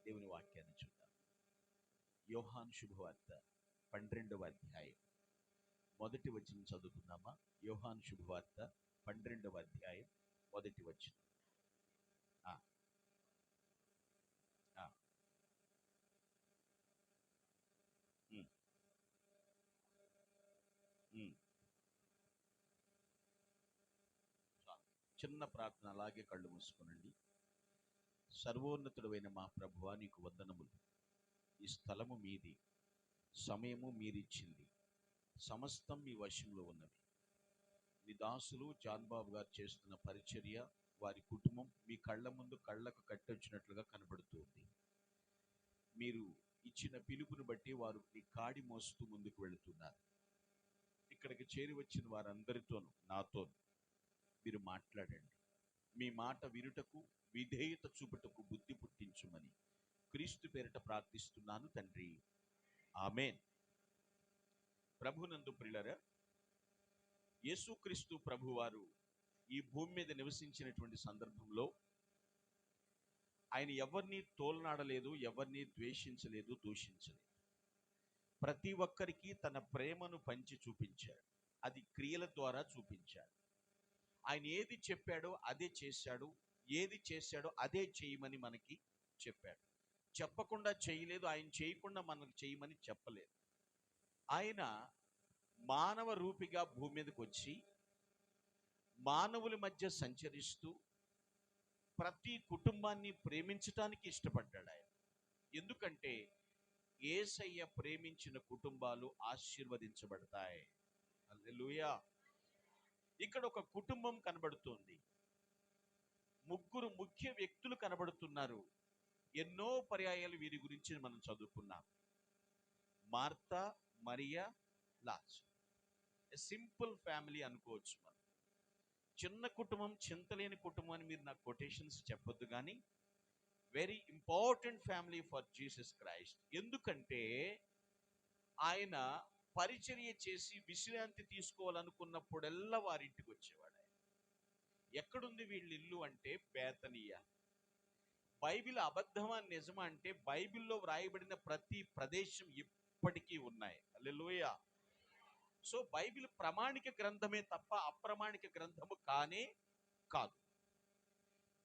దేవుని వాక్యాన్ని చూద్దాం. యోహాను శుభవార్త 12వ అధ్యాయం మొదటి వచనం చదువుకుందామా? యోహాను శుభవార్త 12వ అధ్యాయం మొదటి వచనం. ఆ, ఆ, ఉమ్, ఉమ్. చాలు. చిన్న ప్రార్థన, అలాగే కళ్ళు మూసుకునండి. సర్వోన్నతుడైన మా ప్రభువా, నీకు వందనములు. ఈ స్థలము మీది, సమయము మీరిచ్చింది, సమస్తం మీ వశంలో ఉన్నది. మీ దాసులు జాన్ బాబు గారు చేస్తున్న పరిచర్య, వారి కుటుంబం మీ కళ్ళ ముందు కళ్ళకు కట్టొచ్చినట్లుగా కనబడుతుంది. మీరు ఇచ్చిన పిలుపుని బట్టి వారు మీ కాడి మోస్తూ ముందుకు వెళుతున్నారు. ఇక్కడికి చేరి వచ్చిన వారందరితోనూ, నాతోనూ మీరు మాట్లాడండి. మీ మాట వినుటకు, విధేయత చూపుటకు బుద్ధి పుట్టించుమని క్రీస్తు పేరిట ప్రార్థిస్తున్నాను తండ్రి, ఆమేన్. ప్రభునందు ప్రియులారా, యేసుక్రీస్తు ప్రభువారు ఈ భూమి మీద నివసించినటువంటి సందర్భంలో ఆయన ఎవరిని తోలనాడలేదు, ఎవరిని ద్వేషించలేదు, దూషించలేదు. ప్రతి ఒక్కరికి తన ప్రేమను పంచి చూపించాడు. అది క్రియల ద్వారా చూపించాడు. ఆయన ఏది చెప్పాడో అదే చేశాడు, ఏది చేశాడో అదే చేయమని మనకి చెప్పాడు. చెప్పకుండా చేయలేదు, ఆయన చేయకుండా మనకు చేయమని చెప్పలేదు. ఆయన మానవ రూపిగా భూమి మీదకి వచ్చి మానవుల మధ్య సంచరిస్తూ ప్రతి కుటుంబాన్ని ప్రేమించటానికి ఇష్టపడ్డాడు ఆయన. ఎందుకంటే యేసయ్య ప్రేమించిన కుటుంబాలు ఆశీర్వదించబడతాయి. హల్లెలూయా. ఇక్కడ ఒక కుటుంబం కనబడుతుంది. ముగ్గురు ముఖ్య వ్యక్తులు కనబడుతున్నారు. ఎన్నో పర్యాయాలు వీరి గురించి మనం చదువుకున్నాం. మార్తా, మరియా, లాజరు. సింపుల్ ఫ్యామిలీ అనుకోవచ్చు మనం. చిన్న కుటుంబం, చింతలేని కుటుంబం అని మీరు నాకు కొటేషన్స్ చెప్పొద్దు, కానీ very important family for Jesus Christ. ఎందుకంటే ఆయన పరిచర్య చేసి విశ్రాంతి తీసుకోవాలనుకున్నప్పుడల్లా వారింటికి వచ్చేవాడు. ఆయన ఎక్కడుంది వీళ్ళ ఇల్లు అంటే బేతనియా. బైబిల్ అబద్ధమా నిజమా అంటే బైబిల్లో వ్రాయబడిన ప్రతి ప్రదేశం ఇప్పటికీ ఉన్నాయి. హల్లెలూయా. సో బైబిల్ ప్రామాణిక గ్రంథమే తప్ప అప్రమాణిక గ్రంథము కానే కాదు.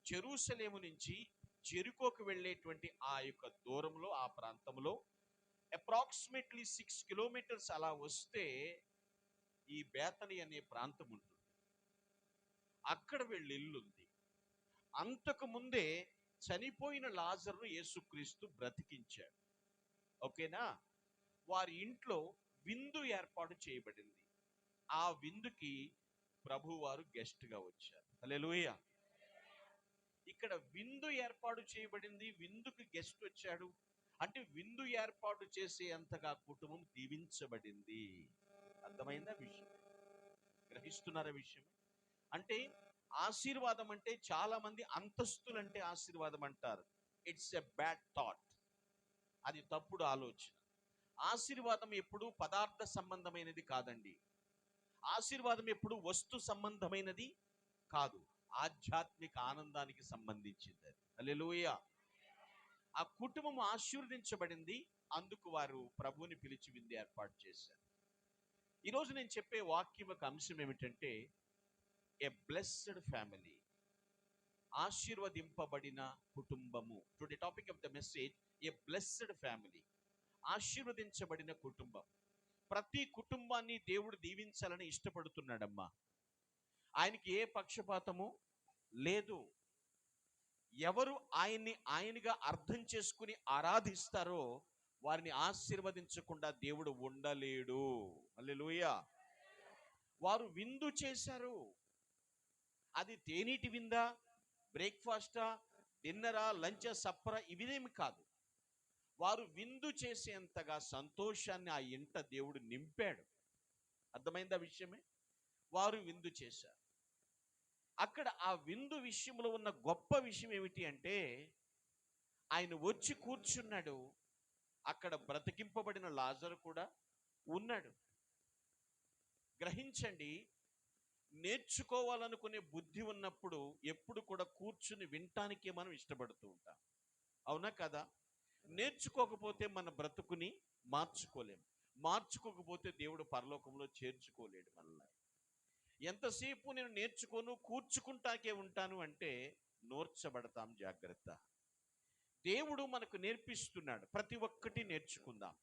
జెరూసలేము నుంచి జెరికోకు వెళ్ళేటువంటి ఆ యొక్క దూరంలో, ఆ ప్రాంతంలో అప్రాక్సిమేట్లీ 6 కిలోమీటర్స్ అలా వస్తే ఈ బేతని అనే ప్రాంతం ఉంటుంది. అక్కడ వీళ్ళ ఇల్లు ఉంది. అంతకు ముందే చనిపోయిన లాజరును యేసుక్రీస్తు బ్రతికించాడు. ఓకేనా? వారి ఇంట్లో విందు ఏర్పాటు చేయబడింది. ఆ విందుకి ప్రభువారు గెస్ట్గా వచ్చారు. హల్లెలూయా. ఇక్కడ విందు ఏర్పాటు చేయబడింది, విందుకి గెస్ట్ వచ్చాడు అంటే విందు ఏర్పాటు చేసే అంతగా కుటుంబం దీవించబడింది. అర్థమైందా విషయం? గ్రహిస్తున్నారా విషయం? అంటే ఆశీర్వాదం అంటే చాలా మంది అంతస్తులంటే ఆశీర్వాదం అంటారు. It's a bad thought. అది తప్పుడు ఆలోచన. ఆశీర్వాదం ఎప్పుడు పదార్థ సంబంధమైనది కాదండి. ఆశీర్వాదం ఎప్పుడు వస్తు సంబంధమైనది కాదు. ఆధ్యాత్మిక ఆనందానికి సంబంధించింది అది. హల్లెలూయా. ఆ కుటుంబం ఆశీర్వదించబడింది. అందుకు వారు ప్రభువుని పిలిచి విందు ఏర్పాటు చేశారు. ఈరోజు నేను చెప్పే వాక్యం యొక్క అంశం ఏమిటంటే ఏ బ్లెస్డ్ ఫ్యామిలీ, ఆశీర్వదింపబడిన కుటుంబము. Today topic of the message a blessed family, ఆశీర్వదించబడిన కుటుంబం. ప్రతి కుటుంబాన్ని దేవుడు దీవించాలని ఇష్టపడుతున్నాడమ్మా. ఆయనకి ఏ పక్షపాతము లేదు. ఎవరు ఆయన్ని ఆయనగా అర్థం చేసుకుని ఆరాధిస్తారో వారిని ఆశీర్వదించకుండా దేవుడు ఉండలేడు. హల్లెలూయా. వారు విందు చేశారు. అది తేనీటి విందా, బ్రేక్ఫాస్టా, డిన్నరా, లంచా, సప్పరా, ఇవినేమి కాదు. వారు విందు చేసేంతగా సంతోషాన్ని ఆ ఇంట దేవుడు నింపాడు. అర్థమైందా విషయమే? వారు విందు చేశారు. అక్కడ ఆ విందు విషయంలో ఉన్న గొప్ప విషయం ఏమిటి అంటే ఆయన వచ్చి కూర్చున్నాడు. అక్కడ బ్రతికింపబడిన లాజరు కూడా ఉన్నాడు. గ్రహించండి, నేర్చుకోవాలనుకునే బుద్ధి ఉన్నప్పుడు ఎప్పుడు కూడా కూర్చుని వినటానికే మనం ఇష్టపడుతూ ఉంటాం. అవునా కదా? నేర్చుకోకపోతే మన బ్రతుకుని మార్చుకోలేము. మార్చుకోకపోతే దేవుడు పరలోకంలో చేర్చుకోలేడు మనల్ని. ఎంతసేపు నేను నేర్చుకోను, కూర్చుకుంటాకే ఉంటాను అంటే నోర్చబడతాం. జాగ్రత్త. దేవుడు మనకు నేర్పిస్తున్నాడు, ప్రతి ఒక్కటి నేర్చుకుందాం.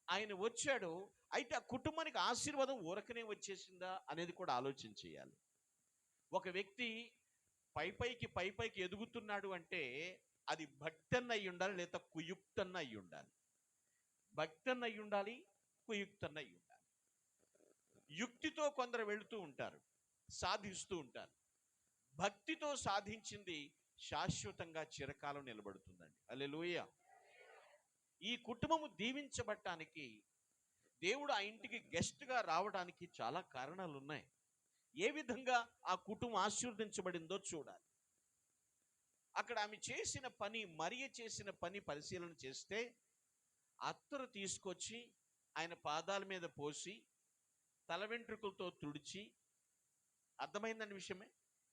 ఆయన వచ్చాడు, అయితే ఆ కుటుంబానికి ఆశీర్వాదం ఊరకనే వచ్చేసిందా అనేది కూడా ఆలోచన చేయాలి. ఒక వ్యక్తి పైపైకి ఎదుగుతున్నాడు అంటే అది భక్తన్న అయి ఉండాలి, లేదా కుయుక్తన్న అయి ఉండాలి. భక్తన్న అయి ఉండాలి, కుయుక్తన్న అయి ఉండాలి. యుక్తితో కొందరు వెళుతూ ఉంటారు, సాధిస్తూ ఉంటారు. భక్తితో సాధించింది శాశ్వతంగా చిరకాలం నిలబడుతుందండి. హల్లెలూయా. ఈ కుటుంబము దీవించబడటానికి, దేవుడు ఆ ఇంటికి గెస్ట్గా రావడానికి చాలా కారణాలు ఉన్నాయి. ఏ విధంగా ఆ కుటుంబం ఆశీర్వదించబడిందో చూడాలి. అక్కడ ఆమె చేసిన పని, మరియ చేసిన పని పరిశీలన చేస్తే, అత్తరు తీసుకొచ్చి ఆయన పాదాల మీద పోసి తల వెంట్రుకలతో తుడిచి, అర్థమైందని విషయమే.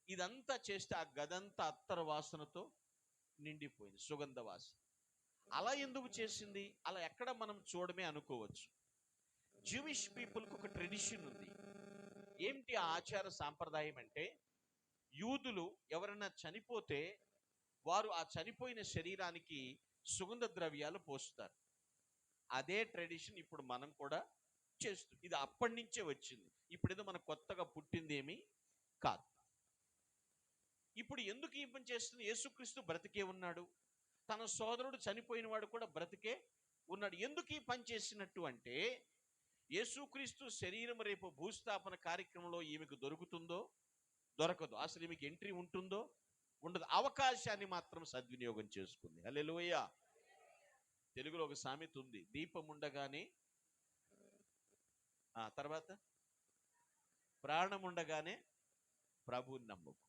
ఇదంతా చేస్తే ఆ గదంతా అత్తరు వాసనతో నిండిపోయింది, సుగంధ వాసన. అలా ఎందుకు చేసింది? అలా ఎక్కడ మనం చూడమే అనుకోవచ్చు. జూయిష్ పీపుల్కి ఒక ట్రెడిషన్ ఉంది. ఏంటి ఆ ఆచార సాంప్రదాయం అంటే, యూదులు ఎవరైనా చనిపోతే వారు ఆ చనిపోయిన శరీరానికి సుగంధ ద్రవ్యాలు పోస్తారు. అదే ట్రెడిషన్ ఇప్పుడు మనం కూడా చేస్తుంది. ఇది అప్పటి నుంచే వచ్చింది, ఇప్పుడేదో మనకు కొత్తగా పుట్టిందేమీ కాదు. ఇప్పుడు ఎందుకు ఈ పని చేస్తుంది? యేసుక్రీస్తు బ్రతికే ఉన్నాడు, తన సోదరుడు చనిపోయిన వాడు కూడా బ్రతికే ఉన్నాడు. ఎందుకు ఈ పని చేసినట్టు అంటే, యేసుక్రీస్తు శరీరం రేపు భూస్థాపన కార్యక్రమంలో ఈమెకు దొరుకుతుందో దొరకదు, అసలు ఈమెకి ఎంట్రీ ఉంటుందో ఉండదు. అవకాశాన్ని మాత్రం సద్వినియోగం చేసుకుంది. హల్లెలూయా. తెలుగులో ఒక సామెత ఉంది, దీపం ఉండగానే తర్వాత ప్రాణం ఉండగానే ప్రభువుని నమ్ముకు.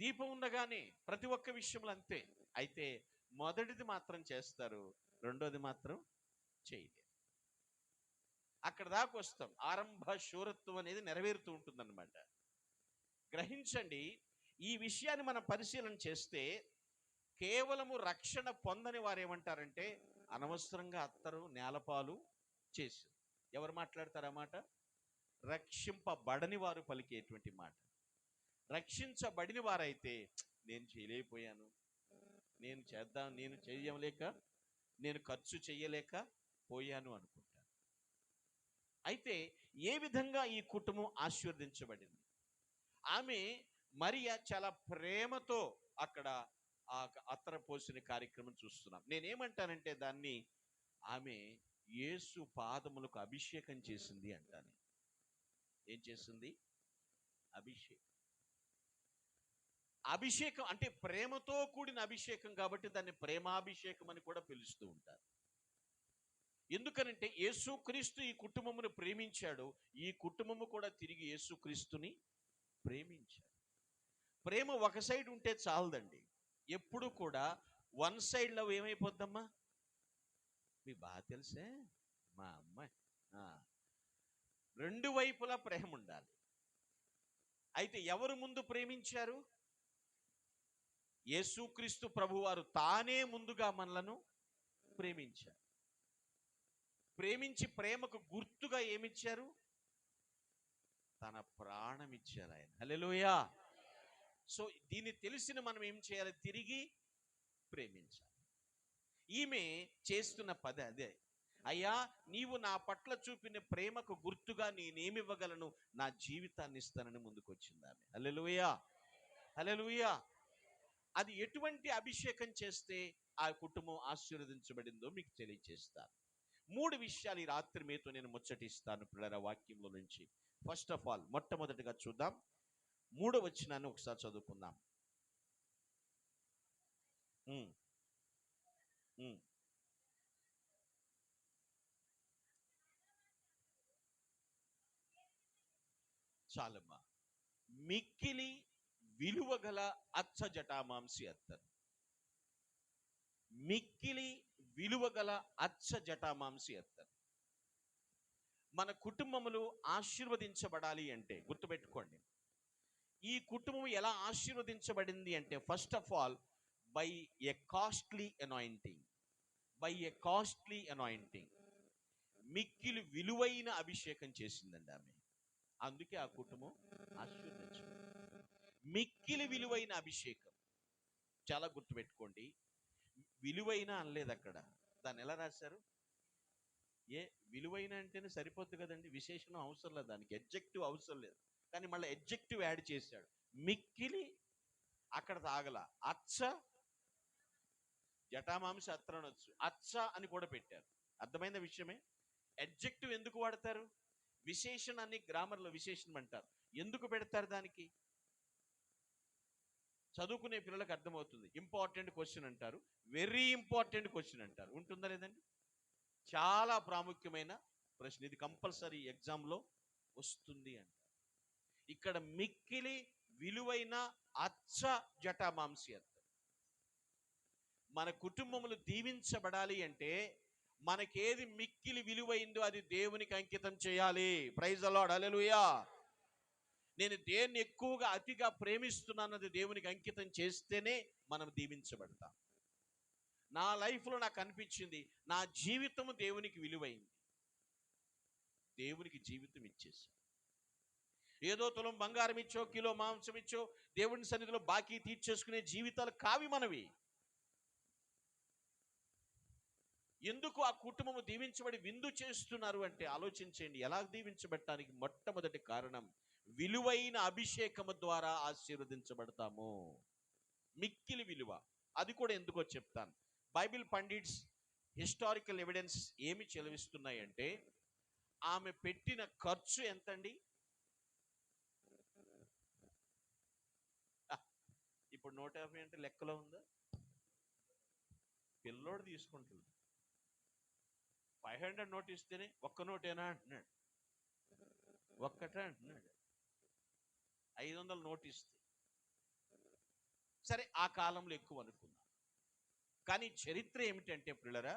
దీపం ఉండగానే ప్రతి ఒక్క విషయంలో అంతే. అయితే మొదటిది మాత్రం చేస్తారు, రెండోది మాత్రం చేయలేరు. అక్కడ దాకా వస్తాం. ఆరంభ శూరత్వం అనేది నెరవేరుతూ ఉంటుందన్నమాట. గ్రహించండి, ఈ విషయాన్ని మనం పరిశీలన చేస్తే, కేవలము రక్షణ పొందని వారు ఏమంటారంటే, అనవసరంగా అత్తరు నేలపాలు చేసి. ఎవరు మాట్లాడతారు ఆ మాట? రక్షింపబడని వారు పలికేటువంటి మాట. రక్షించబడిన వారైతే, నేను చేయలేకపోయాను, నేను చేయలేక, నేను ఖర్చు చేయలేక పోయాను అనుకుంటాను. అయితే ఏ విధంగా ఈ కుటుంబం ఆశీర్వదించబడింది? ఆమె మరియ చాలా ప్రేమతో అక్కడ ఆ అత్తర పోసిన కార్యక్రమం చూస్తున్నాం. నేనేమంటానంటే దాన్ని, ఆమె యేసు పాదములకు అభిషేకం చేసింది అంటాను. ఏం చేసింది? అభిషేకం. అభిషేకం అంటే ప్రేమతో కూడిన అభిషేకం కాబట్టి దాన్ని ప్రేమాభిషేకం అని కూడా పిలుస్తూ ఉంటారు. ఎందుకనంటే యేసుక్రీస్తు ఈ కుటుంబమును ప్రేమించాడు, ఈ కుటుంబము కూడా తిరిగి యేసుక్రీస్తుని ప్రేమించాడు. ప్రేమ ఒక సైడ్ ఉంటే చాలదండి. ఎప్పుడు కూడా వన్ సైడ్ లవ్ ఏమైపోద్దమ్మా? మీకు బాగా తెలుసే, మా అమ్మాయి. రెండు వైపులా ప్రేమ ఉండాలి. అయితే ఎవరు ముందు ప్రేమించారు? యేసుక్రీస్తు ప్రభువారు తానే ముందుగా మనలను ప్రేమించారు. ప్రేమించి ప్రేమకు గుర్తుగా ఏమిచ్చారు? తన ప్రాణం ఇచ్చారు ఆయన. హల్లెలూయా. సో దీన్ని తెలిసిన మనం ఏం చేయాలి? తిరిగి ప్రేమించాలి. ఈమె చేస్తున్న పని అదే. అయ్యా, నీవు నా పట్ల చూపిన ప్రేమకు గుర్తుగా నేనేమివ్వగలను? నా జీవితాన్ని ఇస్తానని ముందుకు వచ్చింది ఆమె. హల్లెలూయా, హల్లెలూయా. అది ఎటువంటి అభిషేకం చేస్తే ఆ కుటుంబం ఆశీర్వదించబడిందో మీకు తెలియజేస్తాను. 3 విషయాలు ఈ రాత్రి మీతో నేను ముచ్చటిస్తాను పిల్లల వాక్యంలో నుంచి. ఫస్ట్ ఆఫ్ ఆల్, మొట్టమొదటిగా చూద్దాం, 3వ వచనాన్ని ఒకసారి చదువుకుందాం. చాలమ్మా. మిక్కిలి విలువగల అచ్చ జటామాంసి అత్తరు. మిక్కిలి విలువగల అచ్చ జటామాంసి అత్తరు. మన కుటుంబములు ఆశీర్వదించబడాలి అంటే గుర్తుపెట్టుకోండి, ఈ కుటుంబం ఎలా ఆశీర్వదించబడింది అంటే, first of all by a costly anointing. By a costly anointing. మిక్కిలి విలువైన అభిషేకం చేసిందండి ఆమె. అందుకే ఆ కుటుంబం ఆశీర్వదించబడింది. మిక్కిలి విలువైన అభిషేకం. చాలా గుర్తుపెట్టుకోండి, విలువైన అనలేదు అక్కడ. దాన్ని ఎలా రాశారు? విలువైన అంటేనే సరిపోద్ది కదండి, విశేషణం అవసరం లేదు, దానికి ఎడ్జెక్టివ్ అవసరం లేదు. కానీ మళ్ళీ ఎడ్జెక్టివ్ యాడ్ చేశాడు. మిక్కిలి, అక్కడ తాగల, అచ్చ జటామాంస అత్ర అనొచ్చు, అచ్చ అని కూడా పెట్టారు. అర్థమైన విషయమే. ఎడ్జెక్టివ్ ఎందుకు వాడతారు? విశేషణాన్ని గ్రామర్లో విశేషణం అంటారు. ఎందుకు పెడతారు దానికి? చదువుకునే పిల్లలకు అర్థమవుతుంది. ఇంపార్టెంట్ క్వశ్చన్ అంటారు, వెరీ ఇంపార్టెంట్ క్వశ్చన్ అంటారు. ఉంటుందా లేదండి? చాలా ప్రాముఖ్యమైన ప్రశ్న, ఇది కంపల్సరీ ఎగ్జామ్లో వస్తుంది అంటారు. ఇక్కడ మిక్కిలి విలువైన అచ్చ జటామాంసి అంటారు. మన కుటుంబములు దీవించబడాలి అంటే మనకేది మిక్కిలి విలువైందో అది దేవునికి అంకితం చేయాలి. ప్రైజ్ ది లార్డ్, హల్లెలూయా. నేను దేన్ని ఎక్కువగా అతిగా ప్రేమిస్తున్నానది దేవునికి అంకితం చేస్తేనే మనం దీవించబడతాం. నా లైఫ్లో నాకు అనిపించింది, నా జీవితము దేవునికి విలువైంది. దేవునికి జీవితం ఇచ్చేసి, ఏదో తులం బంగారం ఇచ్చో, కిలో మాంసం ఇచ్చో దేవుని సన్నిధిలో బాకీ తీర్చేసుకునే జీవితాలు కావి మనవి. ఎందుకు ఆ కుటుంబము దీవించబడి విందు చేస్తున్నారు అంటే ఆలోచించండి. ఎలా దీవించబడటానికి మొట్టమొదటి కారణం, విలువైన అభిషేకము ద్వారా ఆశీర్వదించబడతాము. మిక్కిలి విలువ. అది కూడా ఎందుకో చెప్తాను. బైబిల్ పండిట్స్ హిస్టారికల్ ఎవిడెన్స్ ఏమి చెలవిస్తున్నాయంటే, ఆమె పెట్టిన ఖర్చు ఎంతండి? ఇప్పుడు 150 అంటే లెక్కలో ఉందా? పిల్లోడు తీసుకుంటుంది. 500 నోట్ ఇస్తేనే ఒక్క నోటేనా అంటున్నాడు, ఒక్కటే అంటున్నాడు. 500 నోట్ ఇస్తే సరే, ఆ కాలంలో ఎక్కువ అనుకుందాం. కానీ చరిత్ర ఏమిటంటే ప్రియులారా,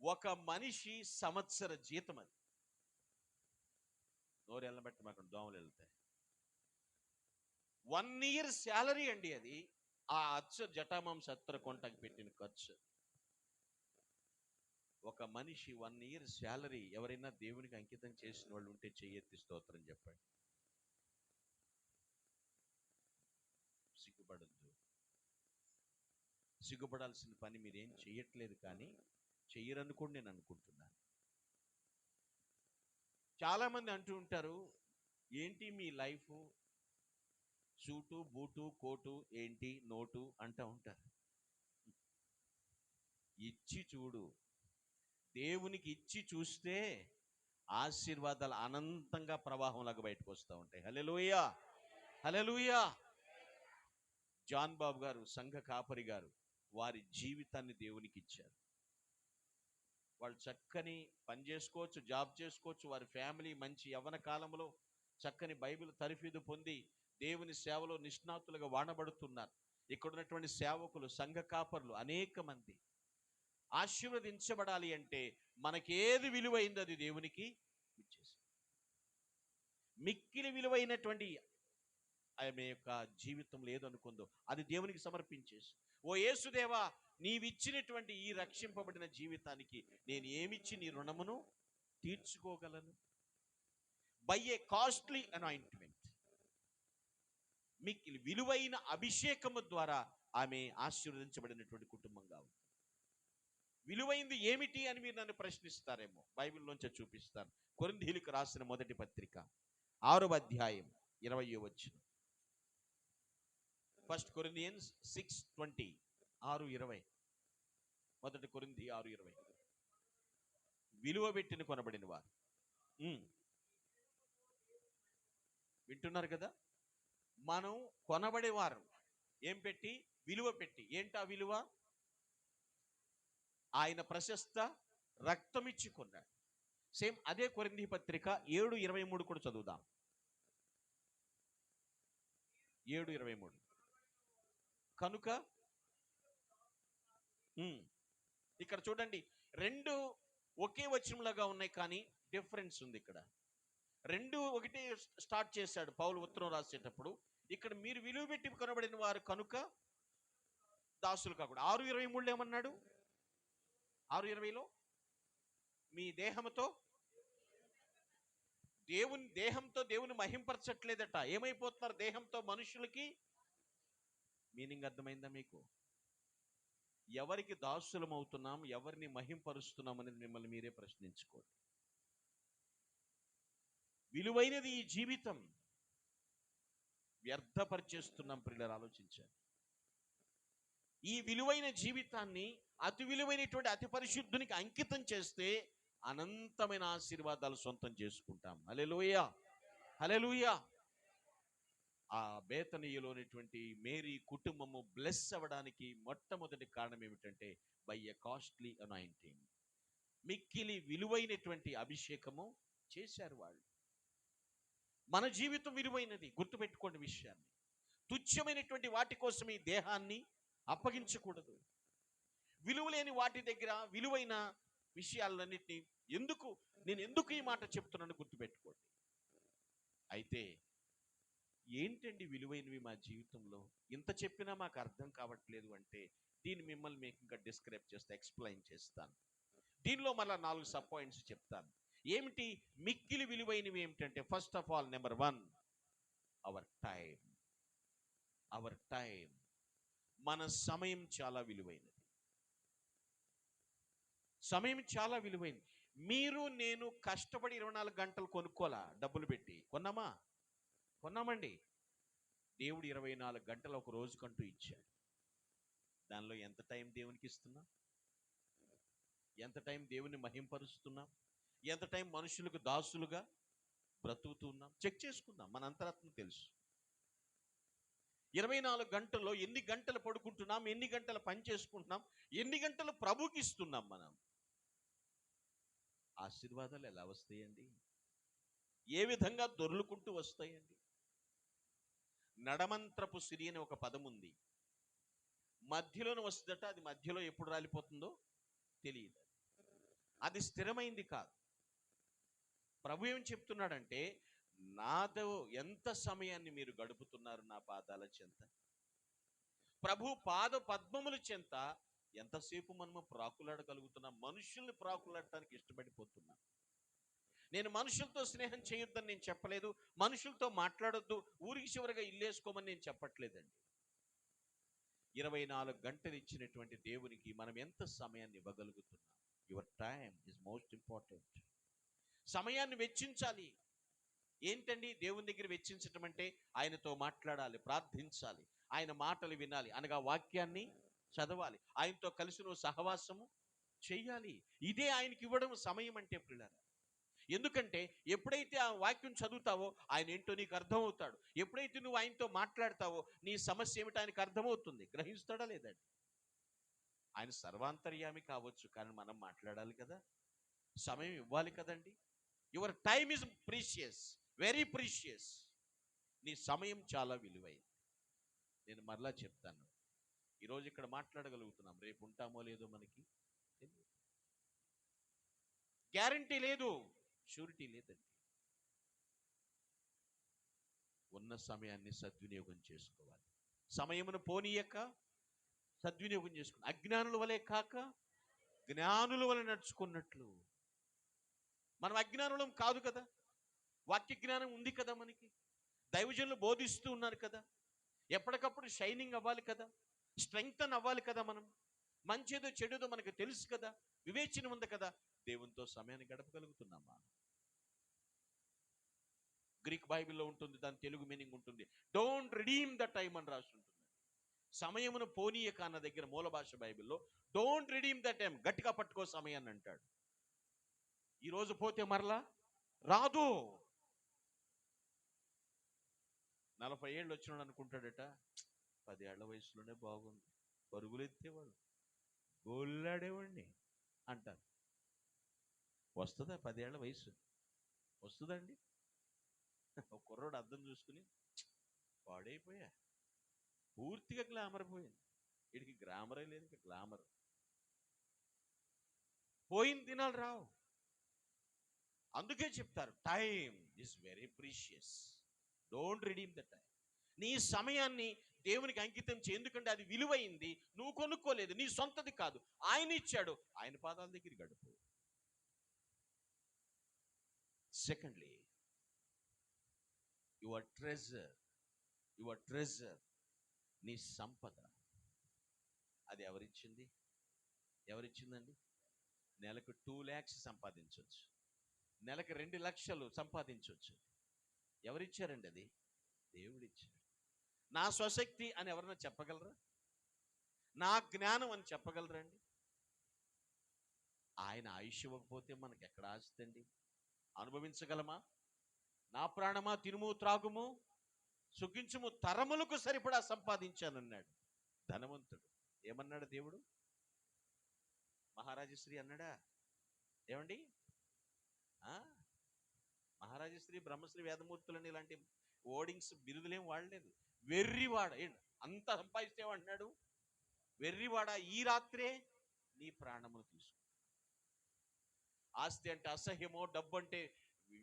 ఒక మనిషి సంవత్సర జీతం అది. నోరు వెళ్ళబట్టి మాకు దోమలు వెళ్తాయి. 1 year శాలరీ అండి అది. ఆ అచ్చ జటామాంస అత్తర కొంటకు పెట్టిన ఖర్చు. ఒక మనిషి 1 year శాలరీ. ఎవరైనా దేవునికి అంకితం చేసిన వాళ్ళు ఉంటే చెయ్యెత్తి స్తోత్రం చెప్పండి. సిగ్గుపడద్దు. సిగ్గుపడాల్సిన పని మీరేం చెయ్యట్లేదు, కానీ చెయ్యరని కూడా నేను అనుకుంటున్నాను. చాలా మంది అంటూ ఉంటారు, ఏంటి మీ లైఫ్, సూటు బూటు కోటు ఏంటి నోటు అంటూ ఉంటారు. ఇచ్చి చూడు, దేవునికి ఇచ్చి చూస్తే ఆశీర్వాదాలు అనంతంగా ప్రవాహంలాగా బయటకు వస్తూ ఉంటాయి. హల్లెలూయా, హల్లెలూయా. జాన్ బాబు గారు, సంఘ కాపరి గారు, వారి జీవితాన్ని దేవునికి ఇచ్చారు. వాళ్ళు చక్కని పని చేసుకోవచ్చు, జాబ్ చేసుకోవచ్చు. వారి ఫ్యామిలీ మంచి యవ్వన కాలంలో చక్కని బైబిల్ తరఫీదు పొంది దేవుని సేవలో నిష్ణాతులుగా వాడబడుతున్నారు. ఇక్కడ ఉన్నటువంటి సేవకులు, సంఘ కాపరులు అనేక మంది. ఆశీర్వదించబడాలి అంటే మనకేది విలువైంది అది దేవునికి ఇచ్చేసి, మిక్కిలి విలువైనటువంటి ఆమె యొక్క జీవితం లేదనుకుందో అది దేవునికి సమర్పించేసి, ఓ యేసుదేవా, నీవిచ్చినటువంటి ఈ రక్షింపబడిన జీవితానికి నేను ఏమిచ్చి నీ రుణమును తీర్చుకోగలను? బై ఏ కాస్ట్లీ అనాయింట్మెంట్, మిక్కిలి విలువైన అభిషేకము ద్వారా ఆమె ఆశీర్వదించబడినటువంటి కుటుంబంగా ఉంది. విలువైంది ఏమిటి అని మీరు నన్ను ప్రశ్నిస్తారేమో. బైబిల్లోంచి చూపిస్తాను. కొరింథీయులకు రాసిన మొదటి పత్రిక 6వ అధ్యాయం 20వ వచనం. 1 Corinthians 6:20, 6:20. 1 కొరింథీ 6:20. విలువ పెట్టిన కొనబడిన వారు. వింటున్నారు కదా? మనం కొనబడేవారు. ఏం పెట్టి? విలువ పెట్టి. ఏంటా విలువ? ఆయన ప్రశస్త రక్తం ఇచ్చి కొన్నాడు. సేమ్ అదే కొరింథీ పత్రిక 7:23 కూడా చదువుదాం. 7:23. కనుక ఇక్కడ చూడండి, రెండు ఒకే వచనంలాగా ఉన్నాయి, కానీ డిఫరెన్స్ ఉంది. ఇక్కడ రెండు ఒకటే స్టార్ట్ చేశాడు పౌలు ఉత్తరం రాసేటప్పుడు. ఇక్కడ మీరు విలువ పెట్టి కొనబడిన వారు కనుక దాసులు కాకూడదు. 6:23 ఏమన్నాడు? 6:20లో మీ దేహంతో దేవుని మహింపరచట్లేదట. ఏమైపోతున్నారు దేహంతో? మనుషులకి. మీనింగ్ అర్థమైందా మీకు? ఎవరికి దాసులం అవుతున్నాం, ఎవరిని మహింపరుస్తున్నాం అనేది మిమ్మల్ని మీరే ప్రశ్నించుకోండి. విలువైనది ఈ జీవితం, వ్యర్థపరిచేస్తున్నాం. పిల్లలు ఆలోచించాలి. ఈ విలువైన జీవితాన్ని అతి విలువైనటువంటి అతి పరిశుద్ధునికి అంకితం చేస్తే అనంతమైన ఆశీర్వాదాలు సొంతం చేసుకుంటాం. హల్లెలూయా, హల్లెలూయా. ఆ బేతనీయులోనేటువంటి మేరీ కుటుంబము బ్లెస్ అవ్వడానికి మొట్టమొదటి కారణం ఏమిటంటే బై ఎ కాస్ట్లీ అనాయింటింగ్. మిక్కిలి విలువైనటువంటి అభిషేకము చేశారు వాళ్ళు. మన జీవితం విలువైనది, గుర్తుపెట్టుకోండి విషయాన్ని. తుచ్చమైనటువంటి వాటి కోసం ఈ దేహాన్ని అప్పగించకూడదు. విలువలేని వాటి దగ్గర విలువైన విషయాలన్నింటినీ నేను ఎందుకు ఈ మాట చెప్తున్నాను గుర్తుపెట్టుకోండి. అయితే ఏంటండి విలువైనవి మా జీవితంలో? ఇంత చెప్పినా మాకు అర్థం కావట్లేదు అంటే దీన్ని మిమ్మల్ని మీకు ఇంకా డిస్క్రైబ్ చేస్తా, ఎక్స్ప్లెయిన్ చేస్తాను. దీనిలో మళ్ళీ 4 సబ్ పాయింట్స్ చెప్తాను. ఏమిటి మిక్కిలి విలువైనవి ఏమిటంటే, first of all number 1 our time. Our time, మన సమయం చాలా విలువైనది. సమయం చాలా విలువైనది. మీరు నేను కష్టపడి 24 గంటలు కొనుక్కోలా, డబ్బులు పెట్టి కొన్నామండి. దేవుడు 24 గంటలు ఒక రోజుకంటూ ఇచ్చాడు. దానిలో ఎంత టైం దేవునికి ఇస్తున్నాం? ఎంత టైం దేవుని మహింపరుస్తున్నాం? ఎంత టైం మనుషులకు దాసులుగా బ్రతుకుతున్నాం? చెక్ చేసుకుందాం. మన అంతరాత్మ తెలుసు. 24 గంటల్లో ఎన్ని గంటలు పడుకుంటున్నాం, ఎన్ని గంటలు పని చేసుకుంటున్నాం, ఎన్ని గంటలు ప్రభుకి ఇస్తున్నాం మనం? ఆశీర్వాదాలు ఎలా వస్తాయండి? ఏ విధంగా దొర్లుకుంటూ వస్తాయండి? నడమంత్రపు సిరి అనే ఒక పదం ఉంది. మధ్యలోనే వస్తుందట. అది మధ్యలో ఎప్పుడు రాలిపోతుందో తెలియదు. అది స్థిరమైంది కాదు. ప్రభు ఏం చెప్తున్నాడంటే, నాతో ఎంత సమయాన్ని మీరు గడుపుతున్నారు నా పాదాల చెంత? ప్రభు పాద పద్మముల చెంత ఎంతసేపు మనము ప్రాకులాడగలుగుతున్నాం? మనుషుల్ని ప్రాకులాడటానికి ఇష్టపడిపోతున్నాం. నేను మనుషులతో స్నేహం చేయొద్దని నేను చెప్పలేదు, మనుషులతో మాట్లాడొద్దు, ఊరికి చివరిగా ఇల్లేసుకోమని నేను చెప్పట్లేదండి. 24 గంటలు ఇచ్చినటువంటి దేవునికి మనం ఎంత సమయాన్ని ఇవ్వగలుగుతున్నాం? Your time is most important. సమయాన్ని వెచ్చించాలి. ఏంటండి దేవుని దగ్గర వెచ్చించటం అంటే? ఆయనతో మాట్లాడాలి, ప్రార్థించాలి, ఆయన మాటలు వినాలి, అనగా వాక్యాన్ని చదవాలి, ఆయనతో కలిసి నువ్వు సహవాసము చెయ్యాలి. ఇదే ఆయనకి ఇవ్వడం సమయం అంటే పిల్లరా. ఎందుకంటే ఎప్పుడైతే ఆ వాక్యం చదువుతావో ఆయన ఏంటో నీకు అర్థమవుతాడు. ఎప్పుడైతే నువ్వు ఆయనతో మాట్లాడతావో నీ సమస్య ఏమిటో ఆయనకు అర్థమవుతుంది. గ్రహిస్తాడా లేదండి? ఆయన సర్వాంతర్యామి కావచ్చు, కానీ మనం మాట్లాడాలి కదా, సమయం ఇవ్వాలి కదండి. Your time is precious, very precious. నీ సమయం చాలా విలువైంది. నేను మరలా చెప్తాను, ఈరోజు ఇక్కడ మాట్లాడగలుగుతున్నాం, రేపు ఉంటామో లేదో మనకి తెలియదు. గ్యారంటీ లేదు, షూరిటీ లేదండి. ఉన్న సమయాన్ని సద్వినియోగం చేసుకోవాలి. సమయమును పోనీయక సద్వినియోగం చేసుకోవాలి. అజ్ఞానుల వలె కాక జ్ఞానుల వలె నడుచుకున్నట్లు. మనం అజ్ఞానులం కాదు కదా, వాక్య జ్ఞానం ఉంది కదా మనకి. దైవజనులు బోధిస్తూ ఉన్నారు కదా, ఎప్పటికప్పుడు షైనింగ్ అవ్వాలి కదా, స్ట్రెంగ్తన్ అవ్వాలి కదా. మనం మంచిదో చెడుదో మనకు తెలుసు కదా, వివేచన ఉంది కదా. దేవునితో సమయాన్ని గడపగలుగుతున్నామా? గ్రీక్ బైబిల్లో ఉంటుంది, దాని తెలుగు మీనింగ్ ఉంటుంది, డోంట్ రిడీమ్ ద టైమ్ అని రాసి ఉంటుంది. సమయమును పోనీయక అన్న దగ్గర మూల భాష బైబిల్లో డోంట్ రిడీమ్ ద టైం, గట్టిగా పట్టుకో సమయాన్ని అంటాడు. ఈరోజు పోతే మరలా రాదు. 40 ఏళ్ళు వచ్చినాడు అనుకుంటాడట, 10 ఏళ్ల వయసులోనే బాగుంది, పరుగులు ఎత్తేవాడు, గోళ్ళాడేవాడిని అంటారు. వస్తుందా 10 ఏళ్ల వయసు? వస్తుందండి? ఒక కుర్రోడు అద్దం చూసుకుని పాడైపోయా, పూర్తిగా గ్లామర్ పోయింది. వీడికి గ్లామరే లేదు, ఇక గ్లామర్ పోయిన దినాలు రావు. అందుకే చెప్తారు time is very precious, don't redeem the time. నీ సమయాన్ని దేవునికి అంకితం చేయి. ఎందుకంటే అది విలువైంది, నువ్వు కొనుక్కోలేదు, నీ సొంతది కాదు, ఆయన ఇచ్చాడు. ఆయన పాదాల దగ్గర గడుపు. Secondly, your treasure, your treasure, నీ సంపద, అది ఎవరిచ్చిందండి? నెలకు 2 lakhs సంపాదించవచ్చు, నెలకు 2 లక్షలు సంపాదించవచ్చు. ఎవరిచ్చారండి? అది దేవుడిచ్చాడు. నా స్వశక్తి అని ఎవరన్నా చెప్పగలరా? నా జ్ఞానం అని చెప్పగలరండి? ఆయన ఆయుష్ ఇవ్వకపోతే మనకి ఎక్కడ ఆస్తండి? అనుభవించగలమా? నా ప్రాణమా తినుము త్రాగుము సుఖించుము, తరములకు సరిపడా సంపాదించానన్నాడు ధనవంతుడు. ఏమన్నాడు దేవుడు? మహారాజశ్రీ అన్నాడా? ఏమండి? మహారాజశ్రీ, బ్రహ్మశ్రీ, వేదమూర్తులని ఇలాంటి ఓడింగ్స్ బిరుదులేం వాడలేదు. వెర్రివాడ, అంత సంపాదిస్తేమంటున్నాడు, వెర్రివాడ, ఈ రాత్రే నీ ప్రాణమును తీసుకో. ఆస్తి అంటే అసహ్యమో, డబ్బు అంటే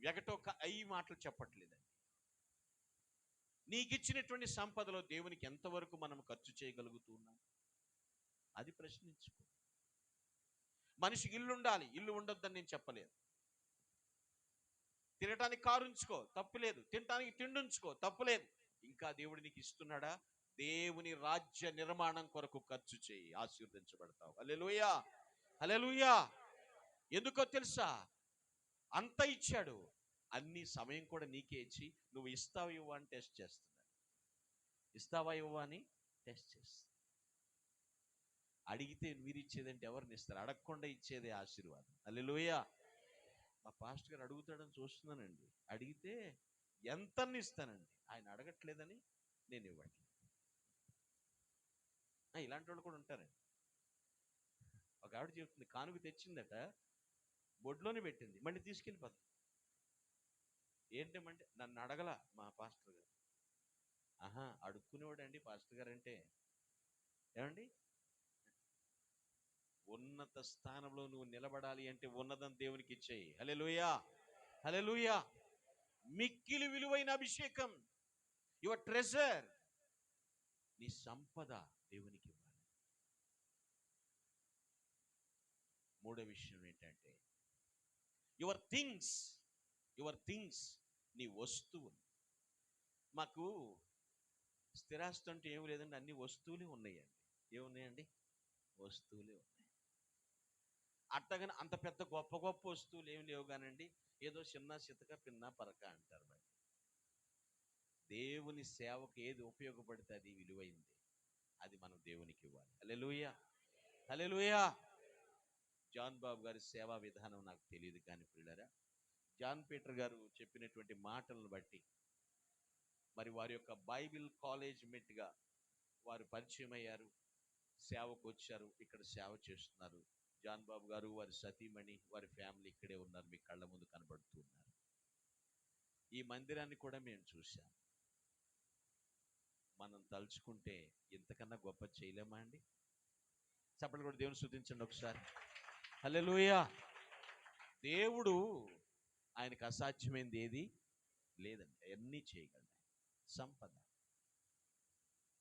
వెగటో అయ్యి మాటలు చెప్పట్లేదండి. నీకిచ్చినటువంటి సంపదలో దేవునికి ఎంతవరకు మనం ఖర్చు చేయగలుగుతున్నాం? అది ప్రశ్నించుకో. మనిషికి ఇల్లు ఉండాలి, ఇల్లు ఉండొద్దని నేను చెప్పలేదు. తినటానికి కారు ఉంచుకో, తప్పులేదు. తినటానికి తిండి ఉంచుకో, తప్పులేదు. ఇంకా దేవుడు నీకు ఇస్తున్నాడా? దేవుని రాజ్య నిర్మాణం కొరకు ఖర్చు చేయి, ఆశీర్వదించబడతావు. హల్లెలూయా, హల్లెలూయా. ఎందుకో తెలుసా? అంత ఇచ్చాడు, అన్ని సమయం కూడా నీకే ఇచ్చి, నువ్వు ఇస్తావా ఇవ్వా అని టెస్ట్ చేస్తున్నాడు. ఇస్తావా ఇవ్వా అని టెస్ట్ చేస్తా. అడిగితే మీరు ఇచ్చేదంటే ఎవరిని ఇస్తారు? అడగకుండా ఇచ్చేదే ఆశీర్వాదం. హల్లెలూయా. మా పాస్టర్ గారు అడుగుతాడని చూస్తున్నానండి. అడిగితే ఎంతని ఇస్తానండి. ఆయన అడగట్లేదని నేను ఇవ్వట్లేదు. ఇలాంటి వాళ్ళు కూడా ఉంటారండి. ఒక ఆవిడ చెప్తుంది, కానుక తెచ్చిందట, బొడ్లోనే పెట్టింది, మళ్ళీ తీసుకెళ్ళిపోతుంది. ఏంటంటే నన్ను అడగల మా పాస్టర్ గారు. అడుక్కునేవాడు అండి పాస్టర్ గారు అంటే. ఏమండి? ఉన్నత స్థానంలో నువ్వు నిలబడాలి అంటే ఉన్నతం దేవునికి ఇచ్చేయి. హల్లెలూయా, హల్లెలూయా. మిక్కిలి విలువైన అభిషేకం, యువర్ ట్రెజర్, నీ సంపద దేవునికి ఇవ్వాలి. మూడో విషయం ఏంటంటే యువర్ థింగ్స్, యువర్ థింగ్స్, నీ వస్తువులు. మాకు స్థిరాస్తి అంటే ఏమి లేదండి, అన్ని వస్తువులే ఉన్నాయండి. ఏమున్నాయండి? వస్తువులే ఉన్నాయి. అట్టగానే అంత పెద్ద గొప్ప గొప్ప వస్తువులు ఏమి లేవు కానండి, ఏదో చిన్న చితక పిన్న పరక అంటారు. మరి దేవుని సేవకు ఏది ఉపయోగపడితే అది విలువైంది, అది మనం దేవునికి ఇవ్వాలి. హల్లెలూయా, హల్లెలూయా. జాన్ బాబు గారి సేవా విధానం నాకు తెలియదు, కానీ పిల్లరా, జాన్ పీటర్ గారు చెప్పినటువంటి మాటలను బట్టి మరి వారి యొక్క బైబిల్ కాలేజ్ మెట్గా వారు పరిచయం అయ్యారు, సేవకు వచ్చారు, ఇక్కడ సేవ చేస్తున్నారు. జాన్ బాబు గారు, వారి సతీమణి, వారి ఫ్యామిలీ ఇక్కడే ఉన్నారు, మీ కళ్ళ ముందు కనబడుతూ ఉన్నారు. ఈ మందిరాన్ని కూడా మేము చూసాం. మనం తలుచుకుంటే ఇంతకన్నా గొప్ప చేయలేమా అండి? చప్పట్లు కూడా దేవుని స్తుతించండి ఒకసారి. హల్లెలూయా. దేవుడు, ఆయనకు అసాధ్యమైంది ఏది లేదండి, అన్నీ చేయగలడు. సంపద,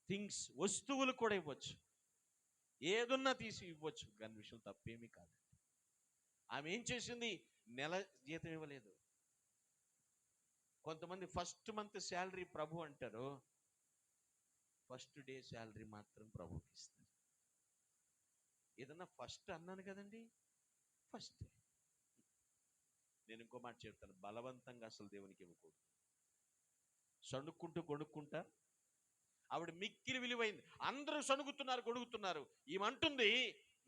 థింగ్స్, వస్తువులు కూడా ఇవ్వచ్చు, ఏదున్నా తీసి ఇవ్వచ్చు, దాని విషయం తప్పేమీ కాదండి. ఆమె ఏం చేసింది? నెల జీతం ఇవ్వలేదు. కొంతమంది ఫస్ట్ మంత్ శాలరీ ప్రభు అంటారు, ఫస్ట్ డే శాలరీ మాత్రం ప్రభుకి ఇస్తారు. ఏదన్నా ఫస్ట్ అన్నాను కదండి, ఫస్ట్. నేను ఇంకో మాట చెప్తాను, బలవంతంగా అసలు దేవునికి ఇవ్వకూడదు. సణుక్కుంటూ కొనుక్కుంటా. ఆవిడ మిక్కిలి విలువైంది, అందరూ సణుగుతున్నారు, కొడుగుతున్నారు, ఈమంటుంది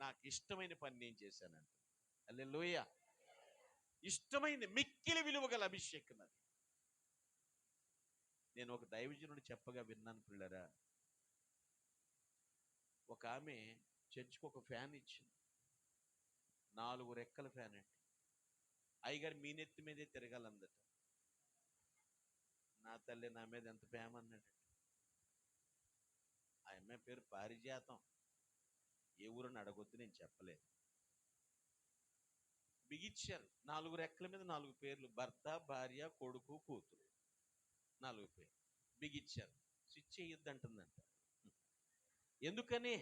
నాకు ఇష్టమైన పని నేను చేశానంట. హల్లెలూయా. ఇష్టమైంది, మిక్కిలి విలువ గల అభిషేకం అది. నేను ఒక దైవజనుడు చెప్పగా విన్నాను పిల్లరా. ఒక ఆమె చర్చికి ఒక ఫ్యాన్ ఇచ్చింది, 4 రెక్కల ఫ్యాన్ అండి. అయ్యగారు మీ నెత్తి మీదే తిరగాలందట. నా తల్లి నా మీద ఎంత ప్రేమ అన్నాడు. ఆ అమ్మాయి పేరు పారిజాతం, ఏ ఊరని అడగొద్దు, నేను చెప్పలేదు. బిగిచ్చారు, 4 రెక్కల మీద 4 పేర్లు, భర్త, భార్య, కొడుకు, కూతురు, 4 పేర్లు బిగిచ్చారు. స్విచ్ చేయొద్దు అంటుందంట. ఎందుకని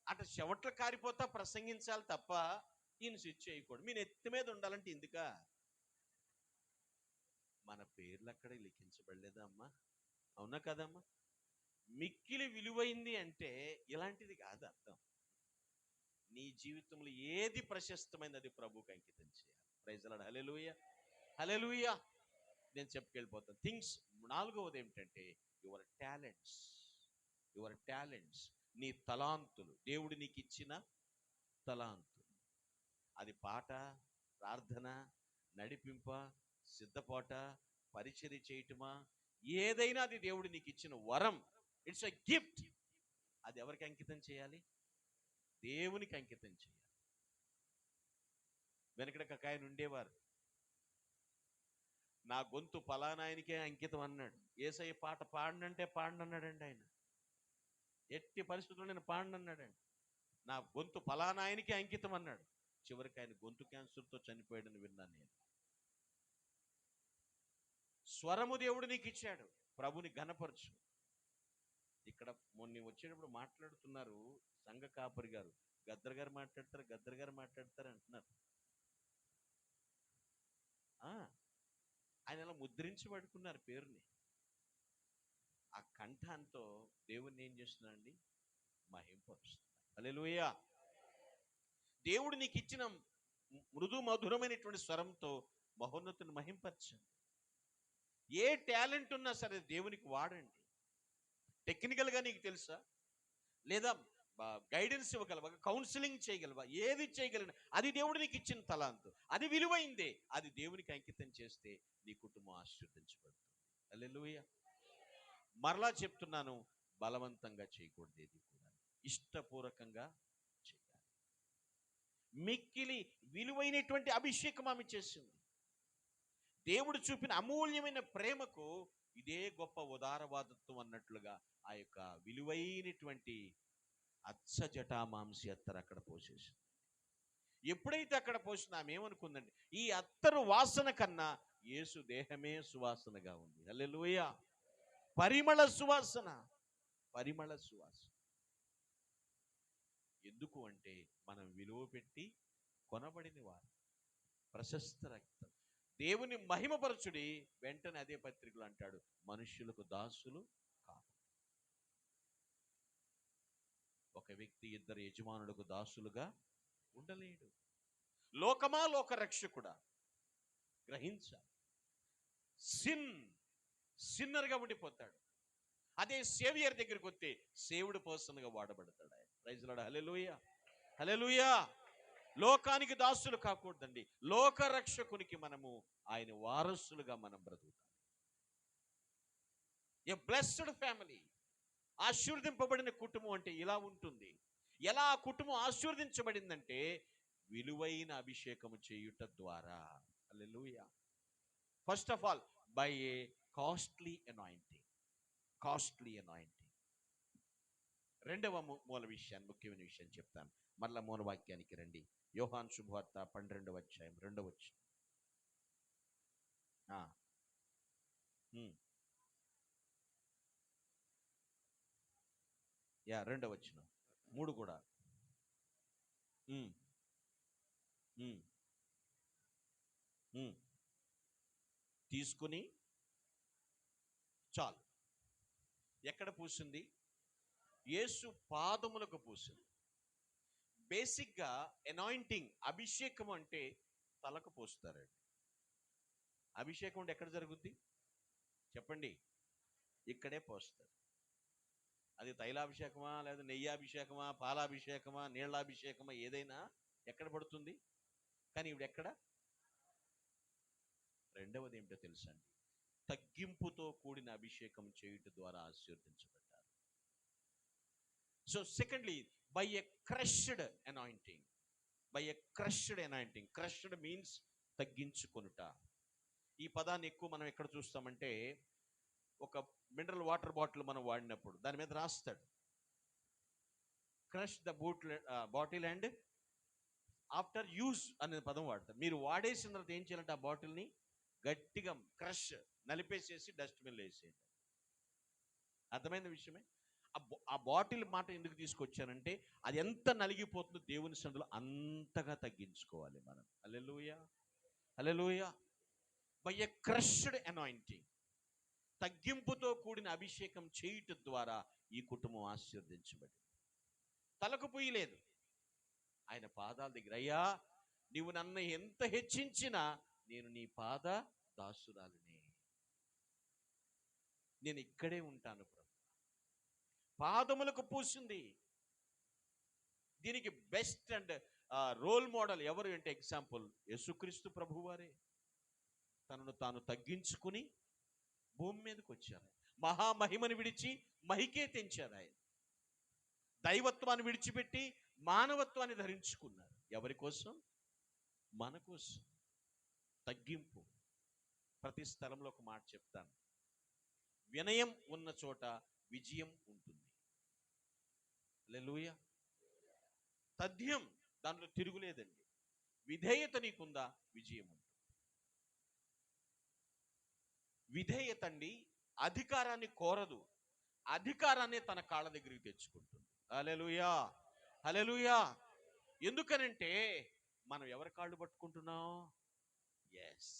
అటు చెవట్లు కారిపోతా ప్రసంగించాలి తప్ప ఈయన స్విచ్ చేయకూడదు. మీ నెత్తి మీద ఉండాలంటే ఎందుక? మన పేర్లు అక్కడ లిఖించబడలేదా అమ్మా? అవునా కదమ్మా? మిక్కిలి విలువైంది అంటే ఇలాంటిది కాదు అర్థం. నీ జీవితంలో ఏది ప్రశస్తమైనది అది ప్రభువుకి అంకితం చేయాలి. Praise the Lord. Hallelujah, hallelujah. నేను చెప్పుకెళ్ళిపోతాను. థింగ్స్. నాలుగవది ఏమిటంటే యువర్ టాలెంట్స్. యువర్ టాలెంట్స్, నీ తలాంతులు, దేవుడు నీకు ఇచ్చిన తలాంతులు. అది పాట, ప్రార్థన, నడిపింప, సిద్ధపాట, పరిచర్య చేయటమా, ఏదైనా అది దేవుడు నీకు ఇచ్చిన వరం. It's a gift. అది ఎవరికి అంకితం చేయాలి? దేవునికి అంకితం చేయాలి. వెనకడక ఒక ఆయన ఉండేవారు, నా గొంతు పలానాయనికే అంకితం అన్నాడు. యేసయ్య పాట పాడనంటే పాడనన్నాడండి ఆయన. ఎట్టి పరిస్థితుల్లో నేను పాడనన్నాడండి. నా గొంతు పలానాయనికే అంకితం అన్నాడు. చివరికి ఆయన గొంతు క్యాన్సర్తో చనిపోయాడని విన్నాను నేను. స్వరము దేవుడు నీకు ఇచ్చాడు, ప్రభుని ఘనపరచు. ఇక్కడ మొన్న వచ్చేటప్పుడు మాట్లాడుతున్నారు సంఘ కాపరి గారు, గద్దర్ గారు మాట్లాడతారు, గద్దర్ గారు మాట్లాడతారు అంటున్నారు. ఆయన అలా ముద్రించి పడుకున్నారు పేరుని. ఆ కంఠంతో దేవుడిని ఏం చేస్తున్నాడండి? మహింపరుస్తున్నాడు. హల్లెలూయా. దేవుడు నీకు ఇచ్చిన మృదు మధురమైనటువంటి స్వరంతో మహోన్నతుని మహింపరచండి. ఏ టాలెంట్ ఉన్నా సరే దేవునికి వాడండి. టెక్నికల్గా నీకు తెలుసా, లేదా గైడెన్స్ ఇవ్వగలవా, కౌన్సిలింగ్ చేయగలవా, ఏది చేయగలిగిన అది దేవుడు నీకు ఇచ్చిన తలాంతు. అది విలువైందే. అది దేవునికి అంకితం చేస్తే నీ కుటుంబం ఆశీర్వదించబడుతుంది. హల్లెలూయా. మరలా చెప్తున్నాను, బలవంతంగా చేయకూడదు, ఏది కూడా ఇష్టపూర్వకంగా చేయాలి. మిక్కిలి విలువైనటువంటి అభిషేకం ఆమె చేసింది. దేవుడు చూపిన అమూల్యమైన ప్రేమకు ఇదే గొప్ప ఉదారవాదత్వం అన్నట్లుగా ఆ యొక్క విలువైనటువంటి అచ్చజటామాంసి అత్తరు అక్కడ పోసేసింది. ఎప్పుడైతే అక్కడ పోసిన ఆమె ఏమనుకుందండి, ఈ అత్తరు వాసన కన్నా యేసు దేహమే సువాసనగా ఉంది. హల్లెలూయా. పరిమళ సువాసన, పరిమళ సువాసన. ఎందుకు అంటే మనం విలువ పెట్టి కొనబడిన వారు, ప్రశస్త రక్తం. దేవుని మహిమపరచుడి. వెంటనే అదే పత్రికలు అంటాడు, మనుష్యులకు దాసులు కాదు. ఒక వ్యక్తి ఇద్దరు యజమానులకు దాసులుగా ఉండలేడు. లోకమా, లోక రక్షకుడా, గ్రహించాలి. సిన్నర్గా ఉండిపోతాడు. అదే సేవియర్ దగ్గరికి వస్తే సేవుడు పర్సన్గా వాడబడతాడు ఆయన. Praise the Lord. Hallelujah, hallelujah. లోకానికి దాసులు కాకూడదండి, లోక రక్షకునికి మనము ఆయన వారసులుగా మనం బ్రతుకుతాం. ఏ బ్లెస్డ్ ఫ్యామిలీ. ఆశీర్వదింపబడిన కుటుంబం అంటే ఇలా ఉంటుంది. ఎలా ఆ కుటుంబం ఆశీర్వదించబడిందంటే విలువైన అభిషేకము చేయుట ద్వారా. Hallelujah. First of all by a costly anointing. Costly anointing. రెండవ మూల విషయాన్ని, ముఖ్యమైన విషయం చెప్తాను. మరలా మూల వాక్యానికి రండి. యోహాను శుభవార్త 12వ అధ్యాయం 2వ వచనం. యా 2వ వచనం, 3 కూడా. తీసుకుని చాలు. ఎక్కడ పూసింది? యేసు పాదములకు పూసింది. బేసిక్గా అనాయింటింగ్, అభిషేకం అంటే తలకు పోస్తారండి. అభిషేకం అంటే ఎక్కడ జరుగుద్ది చెప్పండి? ఇక్కడే పోస్తారు. అది తైలాభిషేకమా, లేదా నెయ్యాభిషేకమా, పాలాభిషేకమా, నీళ్ళాభిషేకమా, ఏదైనా ఎక్కడ పడుతుంది. కానీ ఇప్పుడు ఎక్కడ? రెండవది ఏమిటో తెలుసా అండి? తగ్గింపుతో కూడిన అభిషేకం చేయుట ద్వారా ఆశీర్వదించబడ్డారు. So secondly, by a crushed anointing. By a crushed anointing. Crushed means తగ్గించుకొనుట. ఈ పదాన్ని ఎక్కువ మనం ఎక్కడ చూస్తామంటే, ఒక మినరల్ వాటర్ బాటిల్ మనం వాడినప్పుడు దాని మీద రాస్తాడు, crush the bottle and after use అనే పదం వాడతారు. మీరు వాడేసిన తర్వాత ఏం చేయాలంటే ఆ బాటిల్ని గట్టిగా క్రష్, నలిపేసేసి డస్ట్బిన్లో వేసేయండి. అర్థమైన విషయమే. ఆ బాటిల్ మాట ఎందుకు తీసుకొచ్చానంటే, అది ఎంత నలిగిపోతుందో దేవుని సన్నిధిలో అంతగా తగ్గించుకోవాలి మనం. హల్లెలూయా, హల్లెలూయా. బై ఎ క్రష్డ్ అనాయింటింగ్, తగ్గింపుతో కూడిన అభిషేకం చేయుట ద్వారా ఈ కుటుంబం ఆశీర్వదించబడింది. తలకు పొయ్యలేదు, ఆయన పాదాల దగ్గర, అయ్యా నీవు నన్ను ఎంత హెచ్చించినా నేను నీ పాద దాసురాలినే, నేను ఇక్కడే ఉంటాను ప్రభు. పాదములకు పూసింది. దీనికి బెస్ట్ అండ్ రోల్ మోడల్ ఎవరు అంటే ఎగ్జాంపుల్ యేసుక్రీస్తు ప్రభువారే. తనను తాను తగ్గించుకుని భూమి మీదకి వచ్చారు. మహామహిమను విడిచి మహికే తెంచారు. ఆయన దైవత్వాన్ని విడిచిపెట్టి మానవత్వాన్ని ధరించుకున్నారు. ఎవరి కోసం? మన కోసం. తగ్గింపు. ప్రతి స్థలంలో ఒక మాట చెప్తాను, వినయం ఉన్న చోట విజయం ఉంటుంది. హల్లెలూయా. తథ్యం, దాంట్లో తిరుగులేదండి. విధేయత నీకుందా, విజయం ఉంటుంది. విధేయత అండి అధికారాన్ని కోరదు, అధికారాన్ని తన కాళ్ళ దగ్గరికి తెచ్చుకుంటుంది. హల్లెలూయా, హల్లెలూయా. ఎందుకనంటే మనం ఎవరి కాళ్ళు పట్టుకుంటున్నాం? ఎస్,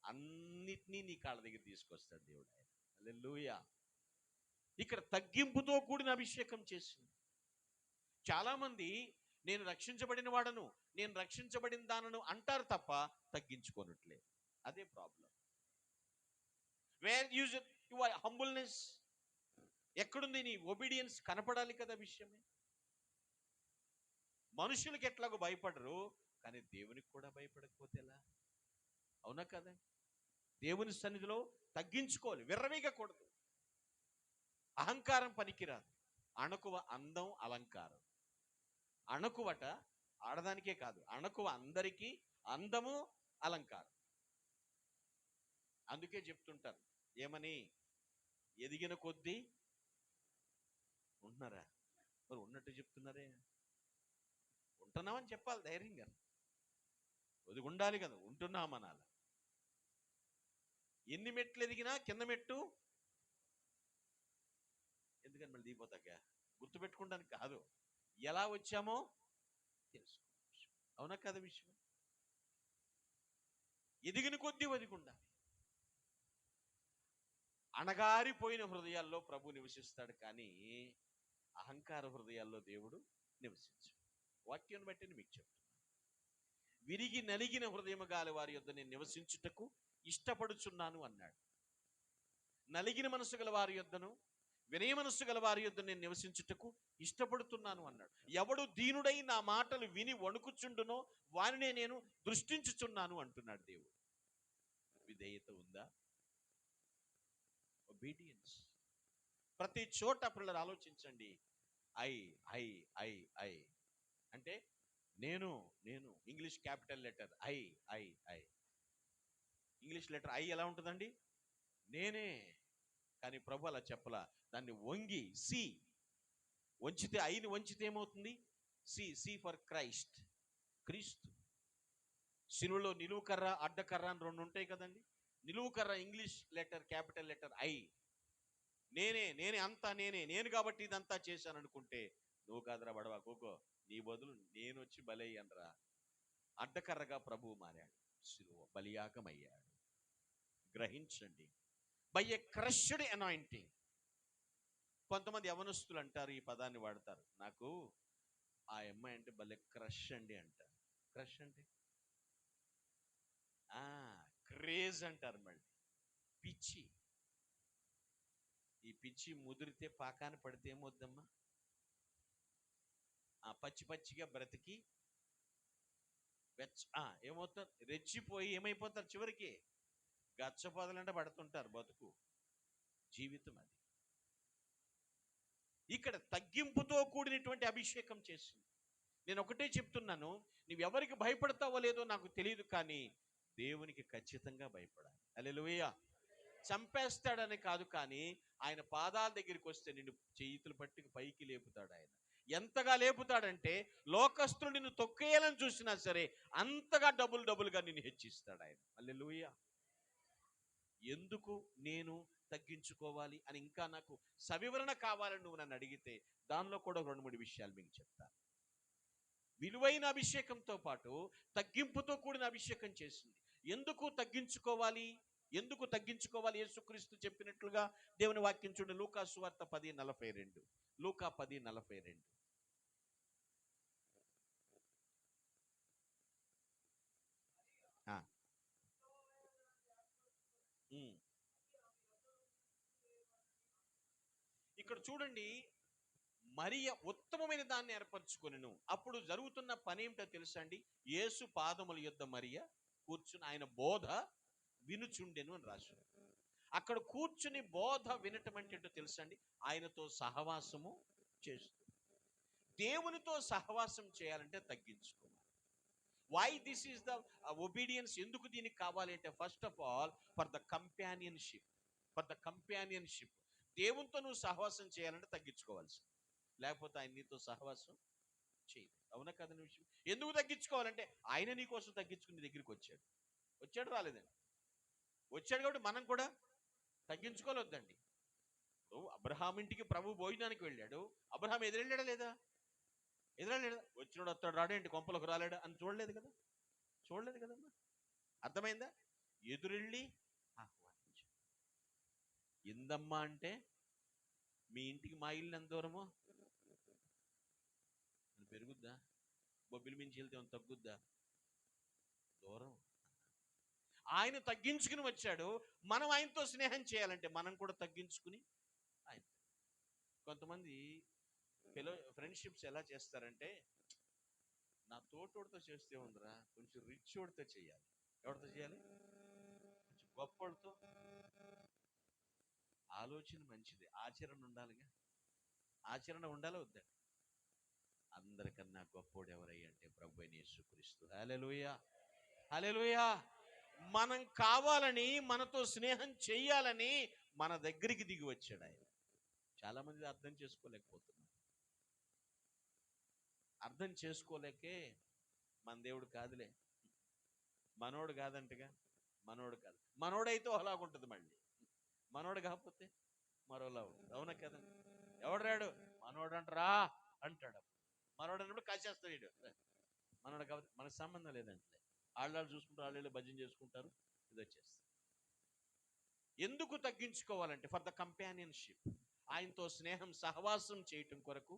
అన్నిటినీ నీ కాళ్ళ దగ్గర తీసుకొస్తాడు దేవుడు ఆయన. హల్లెలూయా. ఇక్కడ తగ్గింపుతో కూడిన అభిషేకం చేసింది. చాలామంది నేను రక్షించబడిన వాడను, నేను రక్షించబడిన దానను అంటారు తప్ప తగ్గించుకోనట్లేదు. అదే problem. Where use your humbleness? ఎక్కడుంది నీ ఒబీడియన్స్? కనపడాలి కదా విషయమే. మనుషులకి ఎట్లాగో భయపడరు, కానీ దేవునికి కూడా భయపడకపోతే ఎలా? అవునా కదా? దేవుని సన్నిధిలో తగ్గించుకోవాలి, విర్రవీగకూడదు. అహంకారం పనికిరాదు. అణకువ అందం, అలంకారం. అణకువట ఆడదానికే కాదు, అణకువ అందరికీ అందము, అలంకారం. అందుకే చెప్తుంటారు ఏమని, ఎదిగిన కొద్దీ ఉంటున్నారా? మరి ఉన్నట్టు చెప్తున్నారే. ఉంటున్నామని చెప్పాలి ధైర్యంగా. ఒదిగి ఉండాలి కదా, ఉంటున్నామనాలి. ఎన్ని మెట్లు ఎదిగినా కింద మెట్టు ఎందుకని మళ్ళీ దిగిపోతాక గుర్తుపెట్టుకోవడానికి కాదు, ఎలా వచ్చామో తెలుసుకో. అవునా కదా విషయం? ఎదిగిన కొద్దీ ఒదిగి ఉండాలి. అణగారిపోయిన హృదయాల్లో ప్రభు నివసిస్తాడు, కానీ అహంకార హృదయాల్లో దేవుడు నివసించాడు. వాక్యాన్ని బట్టి మీకు చెప్తున్నాను. విరిగి నలిగిన హృదయము గాలి వారి యొద్ద నేను నివసించుటకు ఇష్టపడుచున్నాను అన్నాడు. నలిగిన మనసు గల వారి యొద్దను, వినయ మనస్సు గల వారి యొద్ద నేను నివసించుటకు ఇష్టపడుతున్నాను అన్నాడు. ఎవడు దీనుడై నా మాటలు విని వణుకుచుండునో వారినే నేను దృష్టించుచున్నాను అంటున్నాడు దేవుడు. విధేయత ఉందా? ఒబీడియన్స్. ప్రతి చోట పిల్లలు ఆలోచించండి. ఐ ఐ ఐ ఐ అంటే నేను నేను English capital letter I I I. English letter I ఎలా ఉంటుందండి? నేనే. కానీ ప్రభు అలా చెప్పలా. దాన్ని వంగి సి, వంచితే, ఐని వంచితే ఏమవుతుంది? సి, సి ఫర్ క్రైస్ట్, క్రీస్తు. సిలువలో నిలువు కర్ర, అడ్డకర్ర అని రెండు ఉంటాయి కదండి. నిలువు కర్ర English letter capital letter I. నేనే, నేనే, అంతా నేనే, నేను కాబట్టి ఇదంతా చేశాను అనుకుంటే నువ్వు కాదురా బడవా కోకో, నీ బదులు నేను వచ్చి బలయ్యనరా. అడ్డకర్రగా ప్రభువు మారాడు, సిలువ బలియాగమయ్యాడు. గ్రహించండి. By a crushed anointing. కొంతమంది యవనస్తులు అంటారు, ఈ పదాన్ని వాడతారు, నాకు ఆ అమ్మాయి అంటే భలే క్రష్ అండి అంటారు. క్రష్ అంటే క్రేజ్ అంటారు. మళ్ళీ పిచ్చి. ఈ పిచ్చి ముదిరితే పాకాన పడితే ఏమొద్దమ్మా? పచ్చి పచ్చిగా బ్రతికి ఏమవుతారు? రెచ్చిపోయి ఏమైపోతారు? చివరికి గచ్చపోదలంటే పడుతుంటారు. బతుకు జీవితం అది. ఇక్కడ తగ్గింపుతో కూడినటువంటి అభిషేకం చేసింది. నేను ఒకటే చెప్తున్నాను, నువ్వెవరికి భయపడతావో లేదో నాకు తెలియదు, కానీ దేవునికి ఖచ్చితంగా భయపడాలి. హల్లెలూయా. చంపేస్తాడని కాదు, కానీ ఆయన పాదాల దగ్గరికి వస్తే నిన్ను చేతులు పట్టి పైకి లేపుతాడు. ఆయన ఎంతగా లేపుతాడంటే లోకస్తులు నిన్ను తొక్కేయాలని చూసినా సరే అంతగా డబుల్ డబుల్గా నిన్ను హెచ్చిస్తాడు ఆయన. హల్లెలూయా. ఎందుకు నేను తగ్గించుకోవాలి అని ఇంకా నాకు సవివరణ కావాలని నువ్వు నన్ను అడిగితే దానిలో కూడా 2-3 విషయాలు మీకు చెప్తాను. విలువైన అభిషేకంతో పాటు తగ్గింపుతో కూడిన అభిషేకం చేసింది. ఎందుకు తగ్గించుకోవాలి? ఎందుకు తగ్గించుకోవాలి? యేసుక్రీస్తు చెప్పినట్లుగా దేవుని వాక్యం చూడండి. లూకా సువార్త 10:42. లూకా 10:42. ఇక్కడ చూడండి, మరియ ఉత్తమమైన దాన్ని ఏర్పరచుకొనెను. అప్పుడు జరుగుతున్న పని ఏమిటో తెలుసా అండి? యేసు పాదముల యొద్ద మరియ కూర్చుని ఆయన బోధ వినుచుండెను అని రాశాడు. అక్కడ కూర్చుని బోధ వినటం అంటే ఏంటో తెలుసా అండి? ఆయనతో సహవాసము చేస్తూ. దేవునితో సహవాసం చేయాలంటే తగ్గించుకోవాలి. Why this is the obedience? ఎందుకు దీనికి కావాలి అంటే, first of all for the companionship. For the companionship. దేవునితో నువ్వు సహవాసం చేయాలంటే తగ్గించుకోవాల్సి, లేకపోతే ఆయన నీతో సహవాసం చేయదు. అవునా కదండి విషయం? ఎందుకు తగ్గించుకోవాలంటే ఆయన నీ కోసం తగ్గించుకుని నీ దగ్గరికి వచ్చాడు. వచ్చాడు రాలేదండి? వచ్చాడు కాబట్టి మనం కూడా తగ్గించుకోవద్దండి. అబ్రహాం ఇంటికి ప్రభు భోజనానికి వెళ్ళాడు. అబ్రహాం ఎదురెళ్ళాడా లేదా? ఎదురెళ్ళాడా? వచ్చినోడు వస్తాడు రాడేంటి, కొంపలకు రాలేడా అని చూడలేదు కదా? చూడలేదు కదమ్మా. అర్థమైందా? ఎదురెళ్ళి ఆహ్వానించు. ఎందమ్మా అంటే, మీ ఇంటికి మా ఇల్లు ఎంత దూరమో పెరుగుద్దా? బొబ్బిలి మించి వెళ్తే ఏమైనా తగ్గుద్దా? దూరం. ఆయన తగ్గించుకుని వచ్చాడు. మనం ఆయనతో స్నేహం చేయాలంటే మనం కూడా తగ్గించుకుని ఆయన. కొంతమంది ఫ్రెండ్షిప్స్ ఎలా చేస్తారంటే, నా తోటోడితో చేస్తే ఉందిరా, కొంచెం రిచ్ వాడితో చేయాలి. ఎవరితో చేయాలి? కొంచెం గొప్పవాడితో. ఆలోచన మంచిది, ఆచరణ ఉండాలిగా. ఆచరణ ఉండాలి వద్దండి? అందరికన్నా గొప్పోడు ఎవరయ్యా అంటే ప్రభువైన యేసుక్రీస్తు. హల్లెలూయా, హల్లెలూయా. మనం కావాలని, మనతో స్నేహం చెయ్యాలని మన దగ్గరికి దిగి వచ్చాడు ఆయన. చాలా మంది అర్థం చేసుకోలేకపోతున్నారు. అర్థం చేసుకోలేకే మన దేవుడు కాదులే, మనోడు కాదంటగా. మనోడు కాదు. మనోడైతే ఒకలాగుంటుంది, మళ్ళీ మనోడు కాకపోతే మరోలా ఉంటుంది. అవునా కదండి? ఎవడు రాడు మనోడు అంటారా అంటాడు. మనోడు అన్నప్పుడు కాసేస్తాడు. మనోడు కాబట్టి మనకు సంబంధం లేదంటే వాళ్ళు చూసుకుంటారు, వాళ్ళు భజన చేసుకుంటారు, ఇది వచ్చేస్తుంది. ఎందుకు తగ్గించుకోవాలంటే ఫర్ ద కంపానియన్షిప్. ఆయనతో స్నేహం సహవాసం చేయటం కొరకు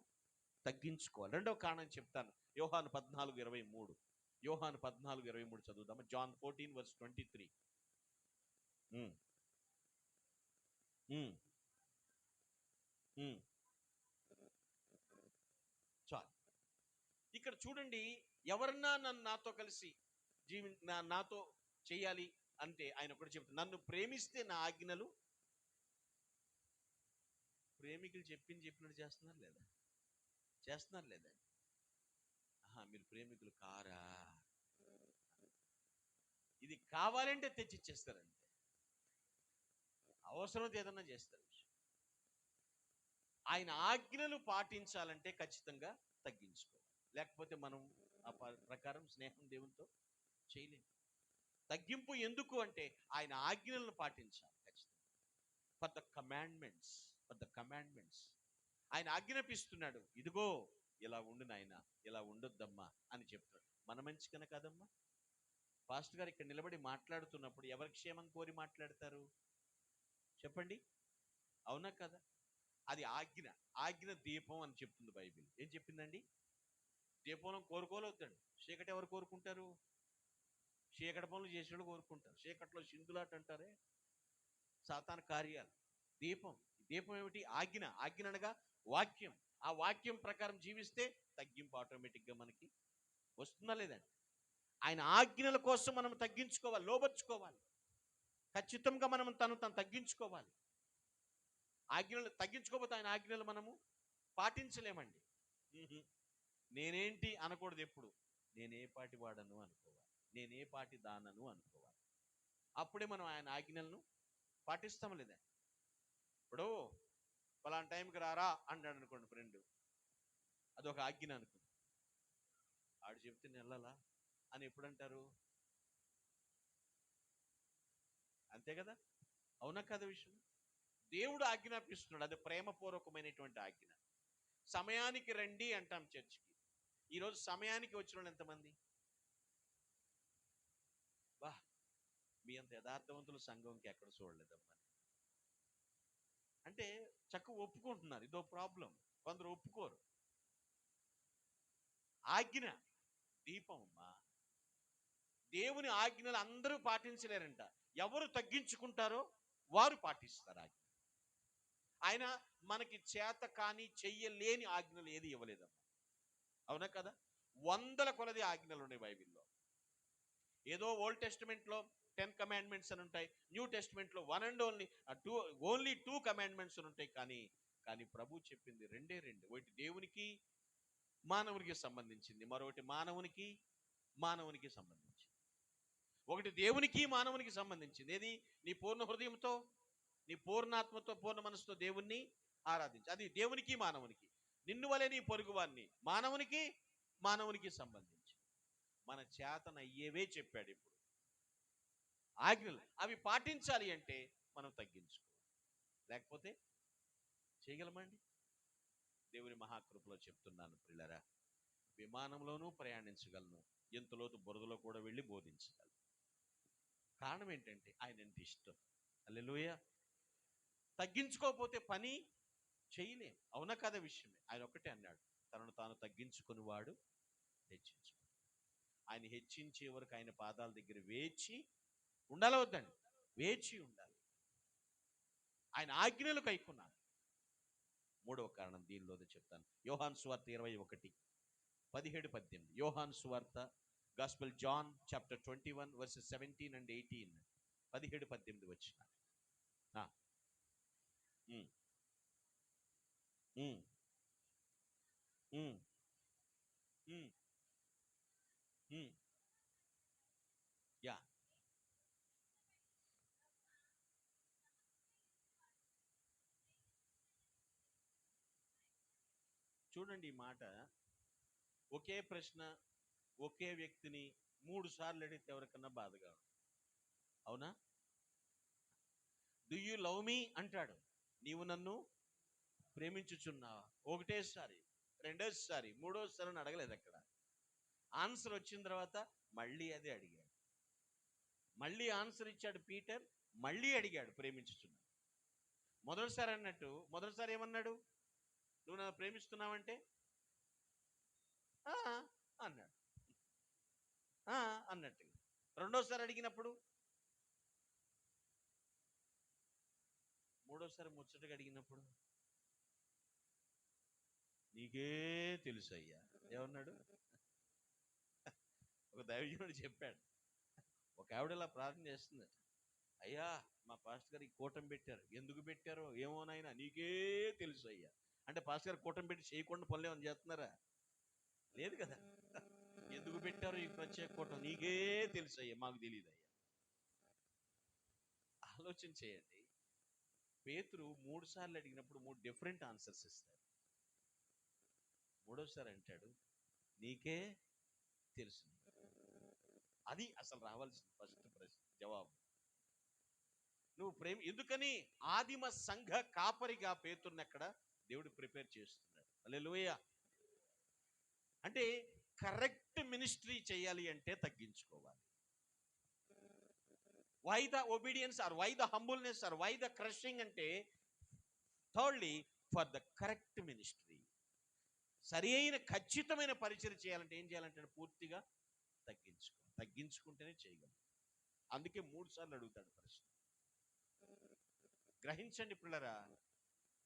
తగ్గించుకోవాలి. రెండవ కారణం చెప్తాను. యోహాను 14:23. యోహాను 14:23 చదువుదామా? జాన్ 14:23. చాలు. ఇక్కడ చూడండి, ఎవరన్నా నాతో కలిసి నాతో చేయాలి అంటే ఆయన ఒకటి చెప్తాను, నన్ను ప్రేమిస్తే నా ఆజ్ఞలు. ప్రేమికులు చెప్పినట్టు చేస్తున్నారు లేదా? చేస్తున్నారు లేదా? మీరు ప్రేమికులు కారా? ఇది కావాలంటే తెచ్చిచ్చేస్తారంటే, అవసరం ఏదన్నా చేస్తారు. ఆయన ఆజ్ఞలు పాటించాలంటే ఖచ్చితంగా తగ్గించుకోవాలి. లేకపోతే మనం ఆ ప్రకారం స్నేహం దేవునితో చేయలేము. తగ్గింపు ఎందుకు అంటే ఆయన ఆజ్ఞలను పాటించాలి ఖచ్చితంగా. For the commandments. For the commandments. ఆయన ఆజ్ఞాపిస్తున్నాడు, ఇదిగో ఇలా ఉండు నాయన, ఇలా ఉండొద్దమ్మా అని చెప్తాడు. మన మంచికనే కదమ్మా. పాస్టర్ గారు ఇక్కడ నిలబడి మాట్లాడుతున్నప్పుడు ఎవరి క్షేమం కోరి మాట్లాడతారు చెప్పండి? అవునా కదా? అది ఆజ్ఞ. ఆజ్ఞ దీపం అని చెప్తుంది బైబిల్. ఏం చెప్పిందండి? దీపంలో కోరుకోవద్దండి. చీకటి ఎవరు కోరుకుంటారు? చీకటి పనులు చేసేవాళ్ళు కోరుకుంటారు. చీకట్లో సింధులాట అంటారే, సాతాను కార్యాలు. దీపం. దీపం ఏమిటి? ఆజ్ఞ. ఆజ్ఞ అనగా వాక్యం. ఆ వాక్యం ప్రకారం జీవిస్తే తగ్గింపు ఆటోమేటిక్గా మనకి వస్తుందా లేదండి? ఆయన ఆజ్ఞల కోసం మనం తగ్గించుకోవాలి, లోబర్చుకోవాలి. ఖచ్చితంగా మనం తను తగ్గించుకోవాలి. ఆజ్ఞలు తగ్గించుకోకపోతే ఆయన ఆజ్ఞలు మనము పాటించలేమండి. నేనేంటి అనకూడదు. ఎప్పుడు నేనే పాటి వాడను అనుకోవాలి, నేనే పాటి దానను అనుకోవాలి. అప్పుడే మనం ఆయన ఆజ్ఞలను పాటిస్తాం లేదా? ఇప్పుడు పలానా టైంకి రారా అంటాడు అనుకోండి ఫ్రెండ్, అదొక ఆజ్ఞ అనుకోండి. ఆడు చెప్తే వెళ్ళాలా అని ఎప్పుడు అంటారు? అంతే కదా? అవునా కదా విషయం? దేవుడు ఆజ్ఞాపిస్తున్నాడు, అది ప్రేమపూర్వకమైనటువంటి ఆజ్ఞ. సమయానికి రండి అంటాం చర్చికి. ఈరోజు సమయానికి వచ్చిన వాళ్ళు ఎంతమంది? బా, మీ అంత యథార్థవంతులు సంఘంకి ఎక్కడ చూడలేదమ్మా. అంటే చక్కగా ఒప్పుకుంటున్నారు, ఇదో ప్రాబ్లం. కొందరు ఒప్పుకోరు. ఆజ్ఞ దీపం అమ్మా. దేవుని ఆజ్ఞలు అందరూ పాటించలేరంట. ఎవరు తగ్గించుకుంటారో వారు పాటిస్తారు ఆజ్ఞ. ఆయన మనకి చేత కానీ చెయ్యలేని ఆజ్ఞలు ఏది ఇవ్వలేదమ్మా. అవునా కదా? వందల కొలది ఆజ్ఞలు ఉన్నాయి బైబిల్లో. ఏదో ఓల్డ్ టెస్టిమెంట్లో 10 కమాండ్మెంట్స్ అని ఉంటాయి, న్యూ టెస్టిమెంట్లో ఓన్లీ 2 కమాండ్మెంట్స్ అని ఉంటాయి. కానీ ప్రభు చెప్పింది రెండే రెండు. ఒకటి దేవునికి మానవునికి సంబంధించింది, మరొకటి మానవునికి సంబంధించింది. ఒకటి దేవునికి మానవునికి సంబంధించింది. ఏది? నీ పూర్ణ హృదయంతో, నీ పూర్ణాత్మతో, పూర్ణ మనసుతో దేవుణ్ణి ఆరాధించు. అది దేవునికి మానవునికి. నిన్ను వలె నీ పొరుగువాన్ని, మానవునికి సంబంధించి. మన చేతనయ్యేవే చెప్పాడు ఇప్పుడు ఆజ్ఞలు. అవి పాటించాలి అంటే మనం తగ్గించుకోవాలి, లేకపోతే చేయగలమండి? దేవుని మహాకృపలో చెప్తున్నాను ప్రియులారా, విమానంలోనూ ప్రయాణించగలను, ఎంతలోతు బురదలో కూడా వెళ్ళి బోధించగలను. కారణం ఏంటంటే ఆయన ఎంత ఇష్టం. హల్లెలూయా. తగ్గించుకోకపోతే పని చేయలేం. అవునా కదా? విషయమే. ఆయన ఒక్కటే అన్నాడు, తనను తాను తగ్గించుకుని వాడు హెచ్చించు. ఆయన హెచ్చించే వరకు ఆయన పాదాల దగ్గర వేచి ఉండాలి. వద్దండి, వేచి ఉండాలి. ఆయన ఆజ్ఞలు కైకొన్నాను. మూడవ కారణం దీనిలోనే చెప్తాను. యోహాను సువార్త 21:17-18. యోహాను సువార్త, gospel John chapter 21 verses 17 and 18. 17-18 వచ్చిన. యా, చూడండి ఈ మాట. ఒకే ప్రశ్న ఒకే వ్యక్తిని 3 సార్లు అడిగితే ఎవరికన్నా బాధగా ఉంటుంది. అవునా? డు యు లవ్ మీ అంటాడు, నీవు నన్ను ప్రేమించుచున్నావా? ఒకటేసారి, రెండోసారి, మూడోసారి అని అడగలేదు. అక్కడ ఆన్సర్ వచ్చిన తర్వాత మళ్ళీ అదే అడిగాడు. మళ్ళీ ఆన్సర్ ఇచ్చాడు పీటర్, మళ్ళీ అడిగాడు ప్రేమించుచున్నా. మొదటిసారి అన్నట్టు, మొదటిసారి ఏమన్నాడు? నువ్వు నన్ను ప్రేమిస్తున్నావంటే అన్నాడు, అన్నట్టు. రెండోసారి అడిగినప్పుడు, మూడోసారి ముచ్చటగా అడిగినప్పుడు, నీకే తెలుసు అయ్యా. ఏమన్నాడు? ఒక దైవజనుడు చెప్పాడు, ఒక ఆవిడ ఇలా ప్రార్థన చేస్తుంది, అయ్యా మా పాస్టర్ గారు ఈ కూటమి పెట్టారు, ఎందుకు పెట్టారో ఏమోనైనా నీకే తెలుసు అయ్యా. అంటే పాస్టర్ గారు కూటమి పెట్టి చేయకుండా పనులు ఏమైనా చేస్తున్నారా? లేదు కదా. ఎందుకు పెట్టారో ఈ ప్రత్యేక కూటమి నీకే తెలుసు అయ్యా, మాకు తెలియదు అయ్యా. ఆలోచన చేయండి. పేతురు 3 సార్లు అడిగినప్పుడు 3 డిఫరెంట్ ఆన్సర్స్ ఇస్తాడు. మూడోసారి అంటాడు, నీకే తెలుసు. అది అసలు రావాల్సిన ఫస్ట్ ప్రశ్న, జవాబు. నువ్వు ఎందుకని ఆదిమ సంఘ కాపరిగా పేతురుని అక్కడ దేవుడు ప్రిపేర్ చేస్తున్నాడు. హల్లెలూయా. అంటే కరెక్ట్ మినిస్ట్రీ చేయాలి అంటే తగ్గించుకోవాలి. Why the obedience or why the humbleness or why the crushing అంటే, thirdly for the correct ministry. సరి అయిన ఖచ్చితమైన పరిచయం చేయాలంటే ఏం చేయాలంటే పూర్తిగా తగ్గించుకుంటేనే చేయగలం. అందుకే 3 సార్లు అడుగుతాడు ప్రశ్న. గ్రహించండి పిల్లరా.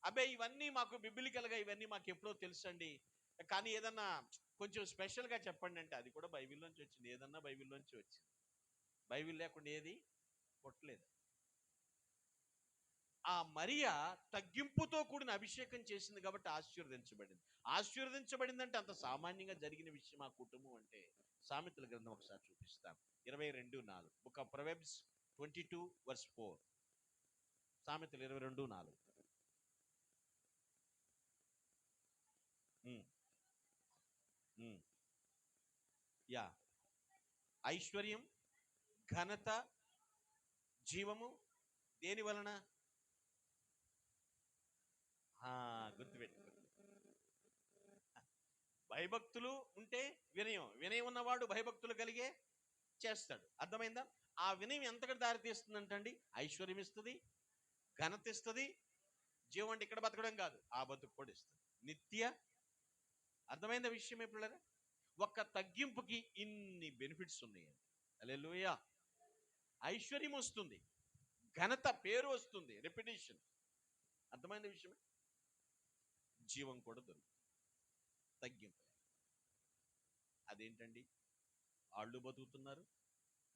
అబ్బాయి ఇవన్నీ మాకు బిబ్లికల్గా ఇవన్నీ మాకు ఎప్పుడో తెలుసండి, కానీ ఏదన్నా కొంచెం స్పెషల్గా చెప్పండి అంటే, అది కూడా బైబిల్లోంచి వచ్చింది. ఏదన్నా బైబిల్లోంచి వచ్చింది. బైబిల్ లేకుండా ఏది పుట్టలేదు. ఆ మరియా తగ్గింపుతో కూడిన అభిషేకం చేసింది కాబట్టి ఆశీర్వదించబడింది. ఆశీర్వదించబడిందంటే అంత సామాన్యంగా జరిగిన విషయం ఆ కుటుంబం అంటే. సామెతల గ్రంథం ఒకసారి చూపిస్తాను, 22:4. Book of proverbs 22:4. సామెతలు 22:4. యా. ఐశ్వర్యం, ఘనత, జీవము దేని వలన? గుర్తుపెట్టు. భయభక్తులు ఉంటే వినయం, వినయం ఉన్నవాడు భయభక్తులు కలిగే చేస్తాడు. అర్థమైందా? ఆ వినయం ఎంతకంటే దారి తీస్తుందంటండి, ఐశ్వర్యం ఇస్తుంది, ఘనత ఇస్తుంది. జీవం అంటే ఇక్కడ బతకడం కాదు, ఆ బతుకు కూడా ఇస్తుంది, నిత్య. అర్థమైందా విషయం ఎప్పుడు? ఒక్క తగ్గింపుకి ఇన్ని బెనిఫిట్స్ ఉన్నాయండి. హల్లెలూయా. ఐశ్వర్యం వస్తుంది, ఘనత, పేరు వస్తుంది, రెప్యుటేషన్. అర్థమైన విషయమే. జీవం కూడా దొరుకుతుంది తగ్గింపు. అదేంటండి, వాళ్ళు బతుకుతున్నారు,